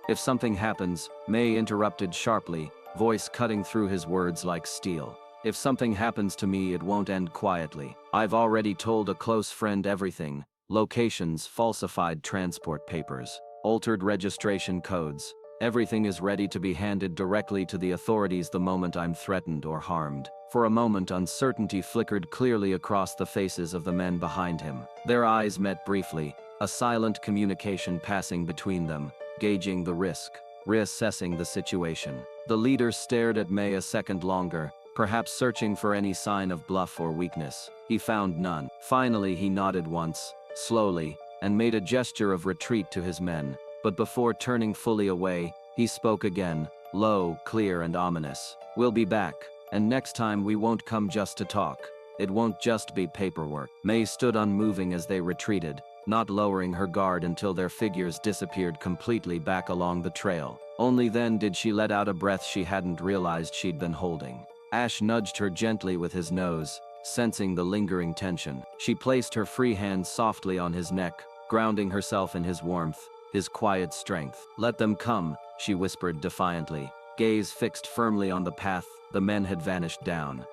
If something happens, May interrupted sharply, voice cutting through his words like steel. If something happens to me, it won't end quietly. I've already told a close friend everything. Locations, falsified transport papers, altered registration codes. Everything is ready to be handed directly to the authorities the moment I'm threatened or harmed. For a moment, uncertainty flickered clearly across the faces of the men behind him. Their eyes met briefly, a silent communication passing between them, gauging the risk, reassessing the situation. The leader stared at May a second longer, perhaps searching for any sign of bluff or weakness. He found none. Finally, he nodded once, slowly, and made a gesture of retreat to his men. But before turning fully away, he spoke again, low, clear, and ominous. We'll be back, and next time we won't come just to talk. It won't just be paperwork. May stood unmoving as they retreated, not lowering her guard until their figures disappeared completely back along the trail. Only then did she let out a breath she hadn't realized she'd been holding. Ash nudged her gently with his nose, sensing the lingering tension. She placed her free hand softly on his neck, grounding herself in his warmth, his quiet strength. Let them come, she whispered defiantly, gaze fixed firmly on the path the men had vanished down.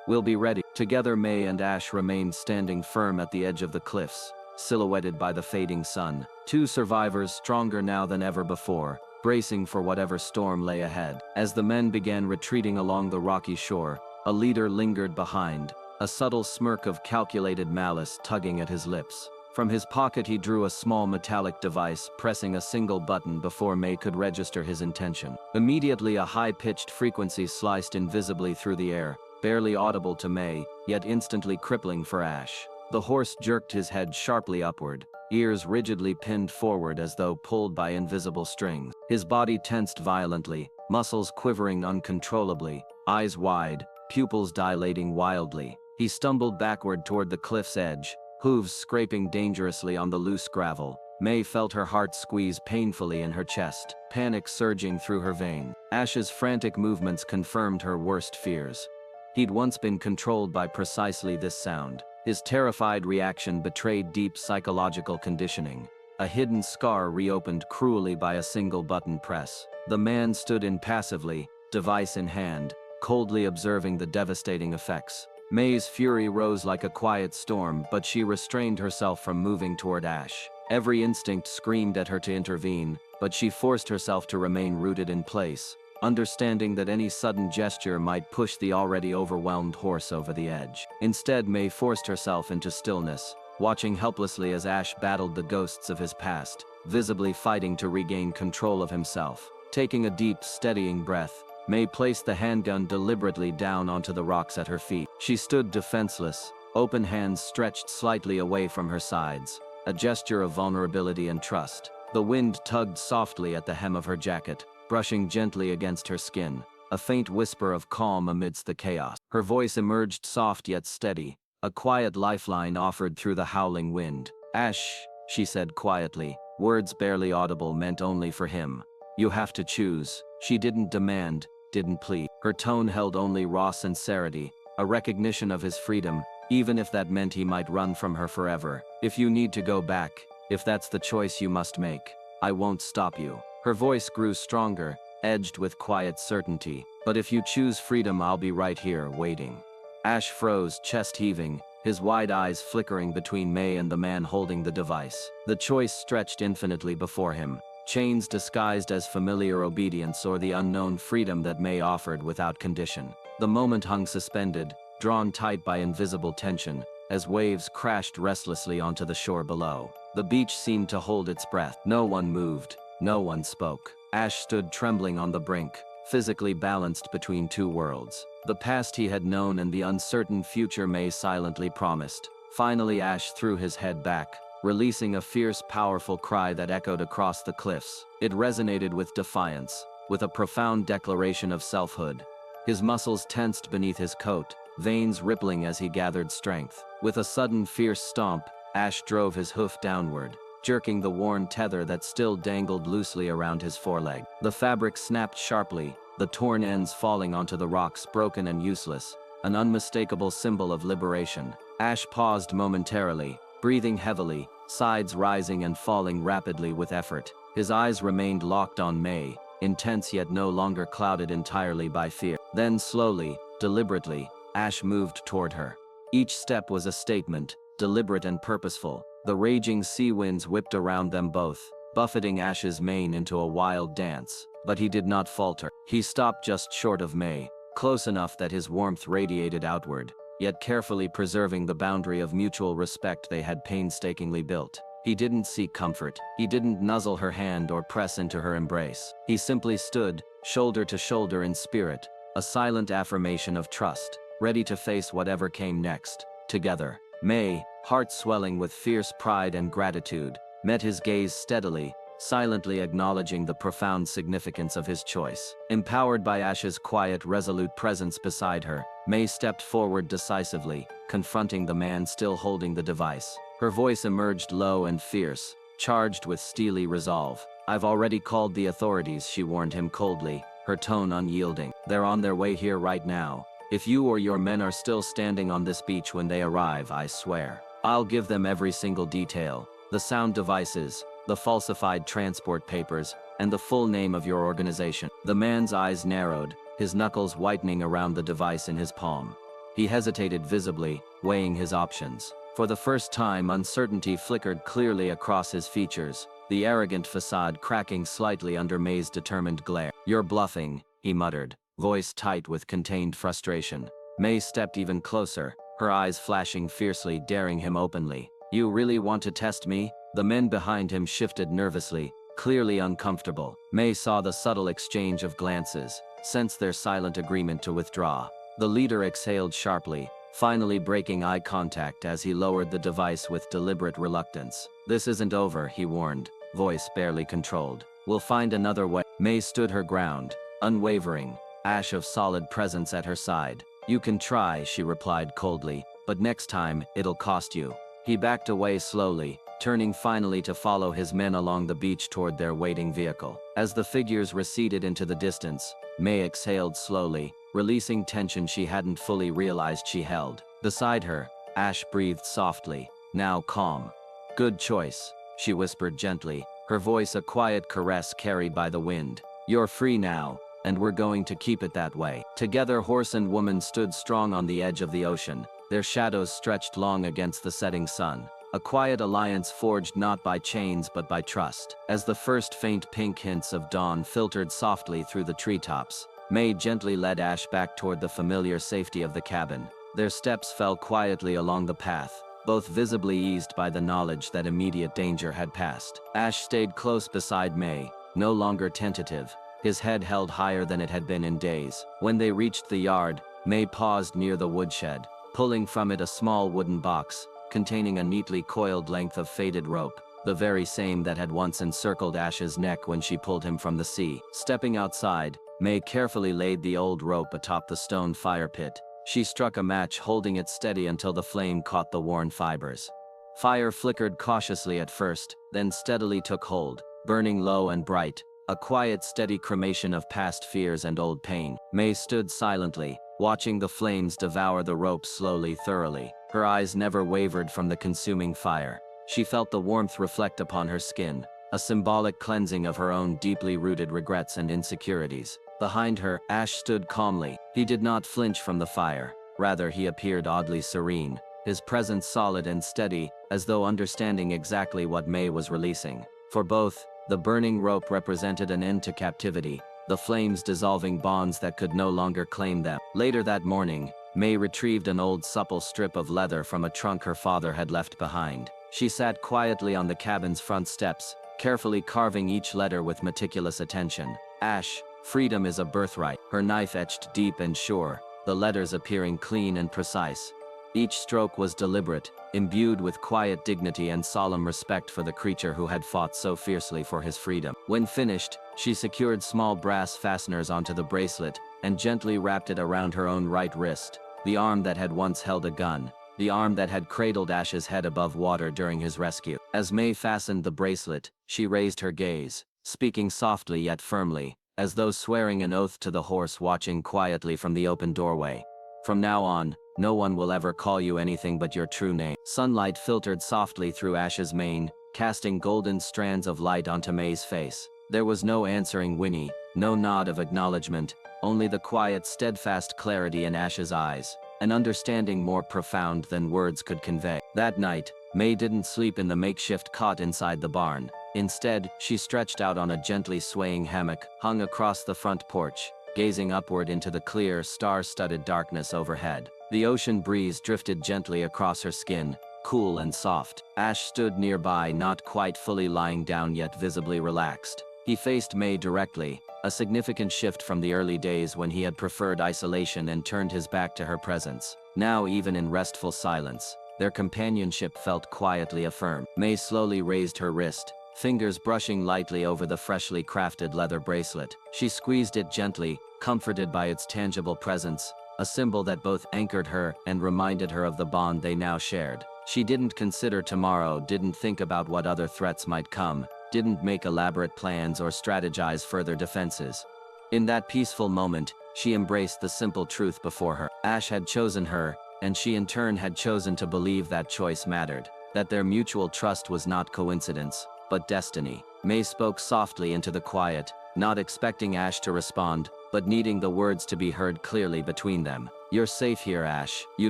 We'll be ready. Together May and Ash remained standing firm at the edge of the cliffs, silhouetted by the fading sun. Two survivors stronger now than ever before, bracing for whatever storm lay ahead. As the men began retreating along the rocky shore, a leader lingered behind, a subtle smirk of calculated malice tugging at his lips. From his pocket he drew a small metallic device, pressing a single button before May could register his intention. Immediately a high-pitched frequency sliced invisibly through the air, barely audible to May, yet instantly crippling for Ash. The horse jerked his head sharply upward, ears rigidly pinned forward as though pulled by invisible strings. His body tensed violently, muscles quivering uncontrollably, eyes wide, pupils dilating wildly. He stumbled backward toward the cliff's edge, hooves scraping dangerously on the loose gravel. May felt her heart squeeze painfully in her chest, panic surging through her veins. Ash's frantic movements confirmed her worst fears. He'd once been controlled by precisely this sound. His terrified reaction betrayed deep psychological conditioning, a hidden scar reopened cruelly by a single button press. The man stood impassively, device in hand, coldly observing the devastating effects. May's fury rose like a quiet storm, but she restrained herself from moving toward Ash. Every instinct screamed at her to intervene, but she forced herself to remain rooted in place, understanding that any sudden gesture might push the already overwhelmed horse over the edge. Instead, May forced herself into stillness, watching helplessly as Ash battled the ghosts of his past, visibly fighting to regain control of himself. Taking a deep, steadying breath, May placed the handgun deliberately down onto the rocks at her feet. She stood defenseless, open hands stretched slightly away from her sides, a gesture of vulnerability and trust. The wind tugged softly at the hem of her jacket, brushing gently against her skin, a faint whisper of calm amidst the chaos. Her voice emerged soft yet steady, a quiet lifeline offered through the howling wind. "Ash," she said quietly, words barely audible meant only for him. "You have to choose." She didn't demand, didn't plead. Her tone held only raw sincerity, a recognition of his freedom, even if that meant he might run from her forever. "If you need to go back, if that's the choice you must make, I won't stop you." Her voice grew stronger, edged with quiet certainty. "But if you choose freedom, I'll be right here, waiting." Ash froze, chest heaving, his wide eyes flickering between May and the man holding the device. The choice stretched infinitely before him. Chains disguised as familiar obedience or the unknown freedom that May offered without condition. The moment hung suspended, drawn tight by invisible tension, as waves crashed restlessly onto the shore below. The beach seemed to hold its breath. No one moved. No one spoke. Ash stood trembling on the brink, physically balanced between two worlds. The past he had known and the uncertain future May silently promised. Finally, Ash threw his head back, releasing a fierce, powerful cry that echoed across the cliffs. It resonated with defiance, with a profound declaration of selfhood. His muscles tensed beneath his coat, veins rippling as he gathered strength. With a sudden fierce stomp, Ash drove his hoof downward, jerking the worn tether that still dangled loosely around his foreleg. The fabric snapped sharply, the torn ends falling onto the rocks broken and useless, an unmistakable symbol of liberation. Ash paused momentarily, breathing heavily, sides rising and falling rapidly with effort. His eyes remained locked on May, intense yet no longer clouded entirely by fear. Then slowly, deliberately, Ash moved toward her. Each step was a statement, deliberate and purposeful. The raging sea winds whipped around them both, buffeting Ash's mane into a wild dance. But he did not falter. He stopped just short of May, close enough that his warmth radiated outward, yet carefully preserving the boundary of mutual respect they had painstakingly built. He didn't seek comfort. He didn't nuzzle her hand or press into her embrace. He simply stood, shoulder to shoulder in spirit, a silent affirmation of trust, ready to face whatever came next. Together, May, heart swelling with fierce pride and gratitude, met his gaze steadily, silently acknowledging the profound significance of his choice. Empowered by Ash's quiet, resolute presence beside her, May stepped forward decisively, confronting the man still holding the device. Her voice emerged low and fierce, charged with steely resolve. "I've already called the authorities," she warned him coldly, her tone unyielding. "They're on their way here right now. If you or your men are still standing on this beach when they arrive, I swear, I'll give them every single detail. The sound devices, the falsified transport papers, and the full name of your organization." The man's eyes narrowed, his knuckles whitening around the device in his palm. He hesitated visibly, weighing his options. For the first time, uncertainty flickered clearly across his features, the arrogant facade cracking slightly under May's determined glare. "You're bluffing," he muttered, voice tight with contained frustration. May stepped even closer, her eyes flashing fiercely, daring him openly. "You really want to test me?" The men behind him shifted nervously, clearly uncomfortable. May saw the subtle exchange of glances, sensed their silent agreement to withdraw. The leader exhaled sharply, finally breaking eye contact as he lowered the device with deliberate reluctance. "This isn't over," he warned, voice barely controlled. "We'll find another way." May stood her ground, unwavering, Ash of solid presence at her side. "You can try," she replied coldly, "but next time, it'll cost you." He backed away slowly, turning finally to follow his men along the beach toward their waiting vehicle. As the figures receded into the distance, May exhaled slowly, releasing tension she hadn't fully realized she held. Beside her, Ash breathed softly, now calm. "Good choice," she whispered gently, her voice a quiet caress carried by the wind. "You're free now, and we're going to keep it that way." Together, horse and woman stood strong on the edge of the ocean, their shadows stretched long against the setting sun. a quiet alliance forged not by chains but by trust. As the first faint pink hints of dawn filtered softly through the treetops, May gently led Ash back toward the familiar safety of the cabin. Their steps fell quietly along the path, both visibly eased by the knowledge that immediate danger had passed. Ash stayed close beside May, no longer tentative, his head held higher than it had been in days. When they reached the yard, May paused near the woodshed, pulling from it a small wooden box, containing a neatly coiled length of faded rope, the very same that had once encircled Ash's neck when she pulled him from the sea. Stepping outside, May carefully laid the old rope atop the stone fire pit. She struck a match, holding it steady until the flame caught the worn fibers. Fire flickered cautiously at first, then steadily took hold, burning low and bright, a quiet, steady cremation of past fears and old pain. May stood silently, watching the flames devour the rope slowly, thoroughly. Her eyes never wavered from the consuming fire. She felt the warmth reflect upon her skin, a symbolic cleansing of her own deeply rooted regrets and insecurities. Behind her, Ash stood calmly. He did not flinch from the fire. Rather, he appeared oddly serene, his presence solid and steady, as though understanding exactly what May was releasing. For both, the burning rope represented an end to captivity, the flames dissolving bonds that could no longer claim them. Later that morning, May retrieved an old supple strip of leather from a trunk her father had left behind. She sat quietly on the cabin's front steps, carefully carving each letter with meticulous attention. Ash, freedom is a birthright. Her knife etched deep and sure, the letters appearing clean and precise. Each stroke was deliberate, imbued with quiet dignity and solemn respect for the creature who had fought so fiercely for his freedom. When finished, she secured small brass fasteners onto the bracelet and gently wrapped it around her own right wrist, the arm that had once held a gun, the arm that had cradled Ash's head above water during his rescue. As May fastened the bracelet, she raised her gaze, speaking softly yet firmly, as though swearing an oath to the horse watching quietly from the open doorway. From now on, no one will ever call you anything but your true name. Sunlight filtered softly through Ash's mane, casting golden strands of light onto May's face. There was no answering whinny, no nod of acknowledgement, only the quiet, steadfast clarity in Ash's eyes, an understanding more profound than words could convey. That night, May didn't sleep in the makeshift cot inside the barn. Instead, she stretched out on a gently swaying hammock hung across the front porch, gazing upward into the clear, star-studded darkness overhead. The ocean breeze drifted gently across her skin, cool and soft. Ash stood nearby, not quite fully lying down yet visibly relaxed. He faced May directly, a significant shift from the early days when he had preferred isolation and turned his back to her presence. Now, even in restful silence, their companionship felt quietly affirmed. May slowly raised her wrist, fingers brushing lightly over the freshly crafted leather bracelet. She squeezed it gently, comforted by its tangible presence, a symbol that both anchored her and reminded her of the bond they now shared. She didn't consider tomorrow, didn't think about what other threats might come, didn't make elaborate plans or strategize further defenses. In that peaceful moment, she embraced the simple truth before her. Ash had chosen her, and she in turn had chosen to believe that choice mattered, that their mutual trust was not coincidence, but destiny. May spoke softly into the quiet, not expecting Ash to respond, but needing the words to be heard clearly between them. You're safe here, Ash. You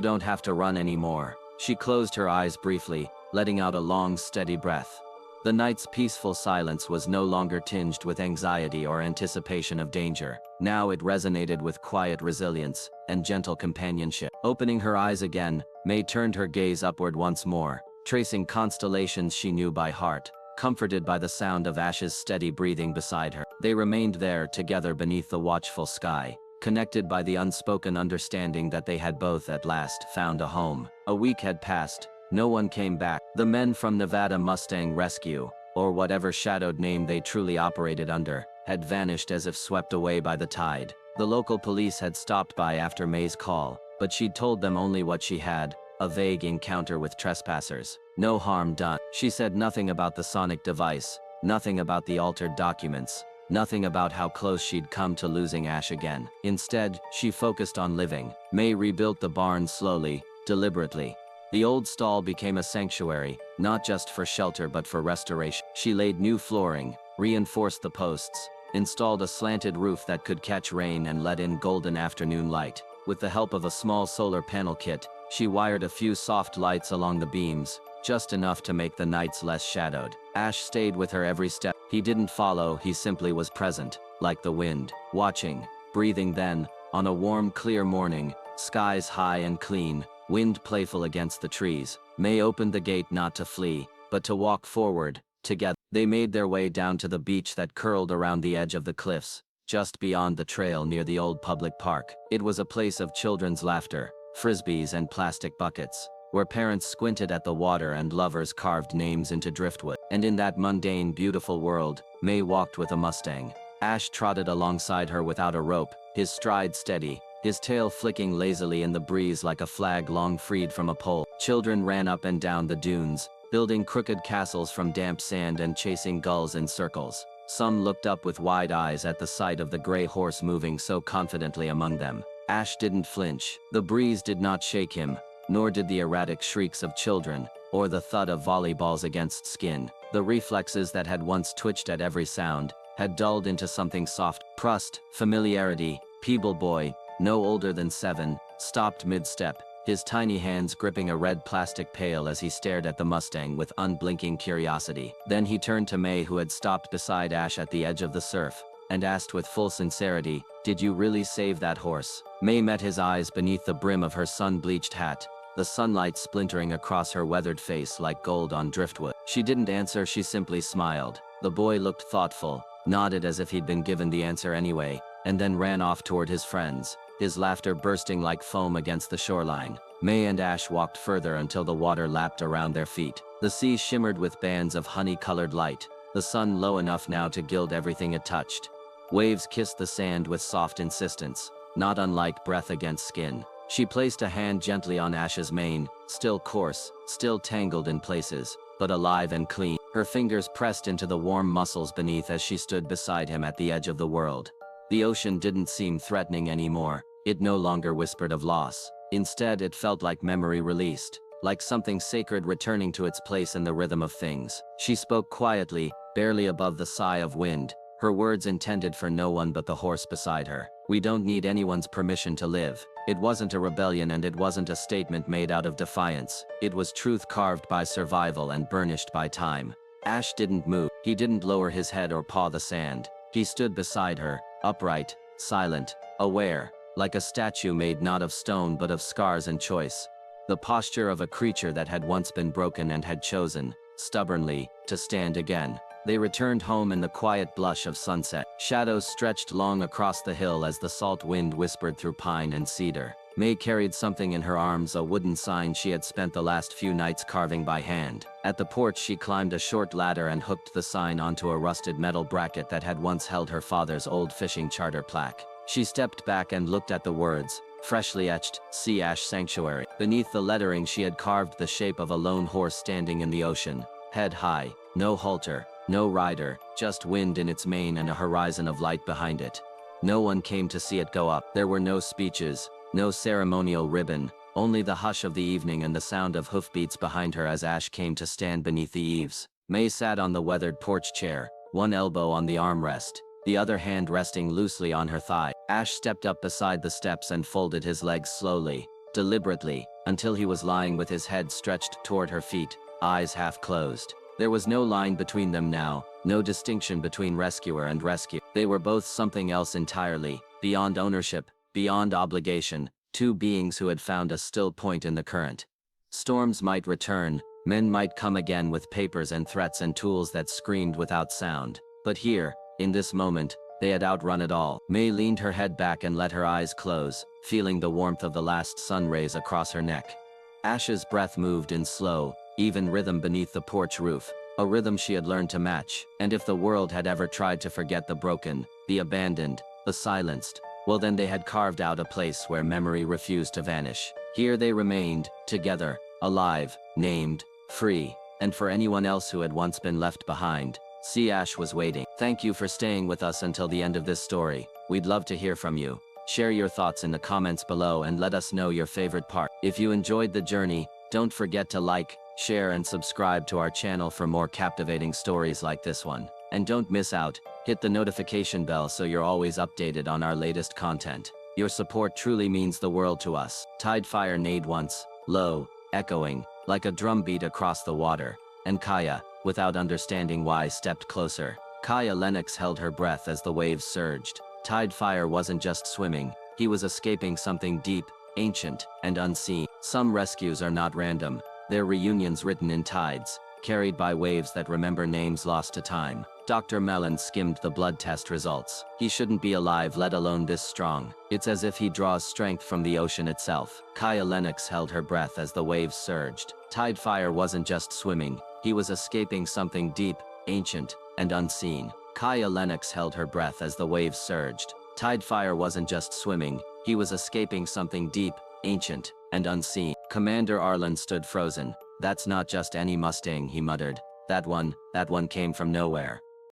don't have to run anymore. She closed her eyes briefly, letting out a long, steady breath. The night's peaceful silence was no longer tinged with anxiety or anticipation of danger. Now it resonated with quiet resilience and gentle companionship. Opening her eyes again, May turned her gaze upward once more, tracing constellations she knew by heart, comforted by the sound of Ash's steady breathing beside her. They remained there together beneath the watchful sky, connected by the unspoken understanding that they had both at last found a home. A week had passed. No one came back. The men from Nevada Mustang Rescue, or whatever shadowed name they truly operated under, had vanished as if swept away by the tide. The local police had stopped by after May's call, but she'd told them only what she had, a vague encounter with trespassers. No harm done. She said nothing about the sonic device, nothing about the altered documents, nothing about how close she'd come to losing Ash again. Instead, she focused on living. May rebuilt the barn slowly, deliberately. The old stall became a sanctuary, not just for shelter but for restoration. She laid new flooring, reinforced the posts, installed a slanted roof that could catch rain and let in golden afternoon light. With the help of a small solar panel kit, she wired a few soft lights along the beams, just enough to make the nights less shadowed. Ash stayed with her every step. He didn't follow, he simply was present, like the wind, watching, breathing. Then, on a warm, clear morning, skies high and clean, wind playful against the trees, May opened the gate not to flee, but to walk forward. Together, they made their way down to the beach that curled around the edge of the cliffs, just beyond the trail near the old public park. It was a place of children's laughter, frisbees and plastic buckets, where parents squinted at the water and lovers carved names into driftwood. And in that mundane, beautiful world, May walked with a Mustang. Ash trotted alongside her without a rope, his stride steady, his tail flicking lazily in the breeze like a flag long freed from a pole. Children ran up and down the dunes, building crooked castles from damp sand and chasing gulls in circles. Some looked up with wide eyes at the sight of the gray horse moving so confidently among them. Ash didn't flinch. The breeze did not shake him, nor did the erratic shrieks of children, or the thud of volleyballs against skin. The reflexes that had once twitched at every sound had dulled into something soft. Trust, familiarity. Peeble boy, no older than 7, stopped mid-step, his tiny hands gripping a red plastic pail as he stared at the Mustang with unblinking curiosity. Then he turned to May, who had stopped beside Ash at the edge of the surf, and asked with full sincerity, "Did you really save that horse?" May met his eyes beneath the brim of her sun-bleached hat, the sunlight splintering across her weathered face like gold on driftwood. She didn't answer, she simply smiled. The boy looked thoughtful, nodded as if he'd been given the answer anyway, and then ran off toward his friends, his laughter bursting like foam against the shoreline. May and Ash walked further until the water lapped around their feet. The sea shimmered with bands of honey-colored light, the sun low enough now to gild everything it touched. Waves kissed the sand with soft insistence, not unlike breath against skin. She placed a hand gently on Ash's mane, still coarse, still tangled in places, but alive and clean. Her fingers pressed into the warm muscles beneath as she stood beside him at the edge of the world. The ocean didn't seem threatening anymore. It no longer whispered of loss. Instead, it felt like memory released, like something sacred returning to its place in the rhythm of things. She spoke quietly, barely above the sigh of wind, her words intended for no one but the horse beside her. "We don't need anyone's permission to live." It wasn't a rebellion, and it wasn't a statement made out of defiance. It was truth carved by survival and burnished by time. Ash didn't move. He didn't lower his head or paw the sand. He stood beside her, upright, silent, aware, like a statue made not of stone but of scars and choice. The posture of a creature that had once been broken and had chosen, stubbornly, to stand again. They returned home in the quiet blush of sunset. Shadows stretched long across the hill as the salt wind whispered through pine and cedar. May carried something in her arms, a wooden sign she had spent the last few nights carving by hand. At the porch she climbed a short ladder and hooked the sign onto a rusted metal bracket that had once held her father's old fishing charter plaque. She stepped back and looked at the words, freshly etched, "Sea Ash Sanctuary." Beneath the lettering she had carved the shape of a lone horse standing in the ocean, head high, no halter, no rider, just wind in its mane and a horizon of light behind it. No one came to see it go up. There were no speeches, no ceremonial ribbon, only the hush of the evening and the sound of hoofbeats behind her as Ash came to stand beneath the eaves. May sat on the weathered porch chair, one elbow on the armrest, the other hand resting loosely on her thigh. Ash stepped up beside the steps and folded his legs slowly, deliberately, until he was lying with his head stretched toward her feet, eyes half closed. There was no line between them now, no distinction between rescuer and rescue. They were both something else entirely, beyond ownership, beyond obligation, two beings who had found a still point in the current. Storms might return, men might come again with papers and threats and tools that screamed without sound. But here, in this moment, they had outrun it all. May leaned her head back and let her eyes close, feeling the warmth of the last sun rays across her neck. Ash's breath moved in slow, even rhythm beneath the porch roof, a rhythm she had learned to match. And if the world had ever tried to forget the broken, the abandoned, the silenced, well then they had carved out a place where memory refused to vanish. Here they remained, together, alive, named, free. And for anyone else who had once been left behind, Sea Ash was waiting. Thank you for staying with us until the end of this story. We'd love to hear from you. Share your thoughts in the comments below and let us know your favorite part. If you enjoyed the journey, don't forget to like, share and subscribe to our channel for more captivating stories like this one. And don't miss out, hit the notification bell so you're always updated on our latest content. Your support truly means the world to us. Tidefire neighed once, low, echoing, like a drumbeat across the water, and Kaya, without understanding why, stepped closer. Kaya Lennox held her breath as the waves surged. Tidefire wasn't just swimming, he was escaping something deep, ancient, and unseen. Some rescues are not random, they're reunions written in tides, carried by waves that remember names lost to time. Dr. Mellon skimmed the blood test results. He shouldn't be alive, let alone this strong. It's as if he draws strength from the ocean itself. Kaya Lennox held her breath as the waves surged. Tidefire wasn't just swimming, he was escaping something deep, ancient, and unseen. Kaya Lennox held her breath as the waves surged. Tidefire wasn't just swimming, he was escaping something deep, ancient, and unseen. Commander Arlen stood frozen. That's not just any Mustang, he muttered. That one came from nowhere.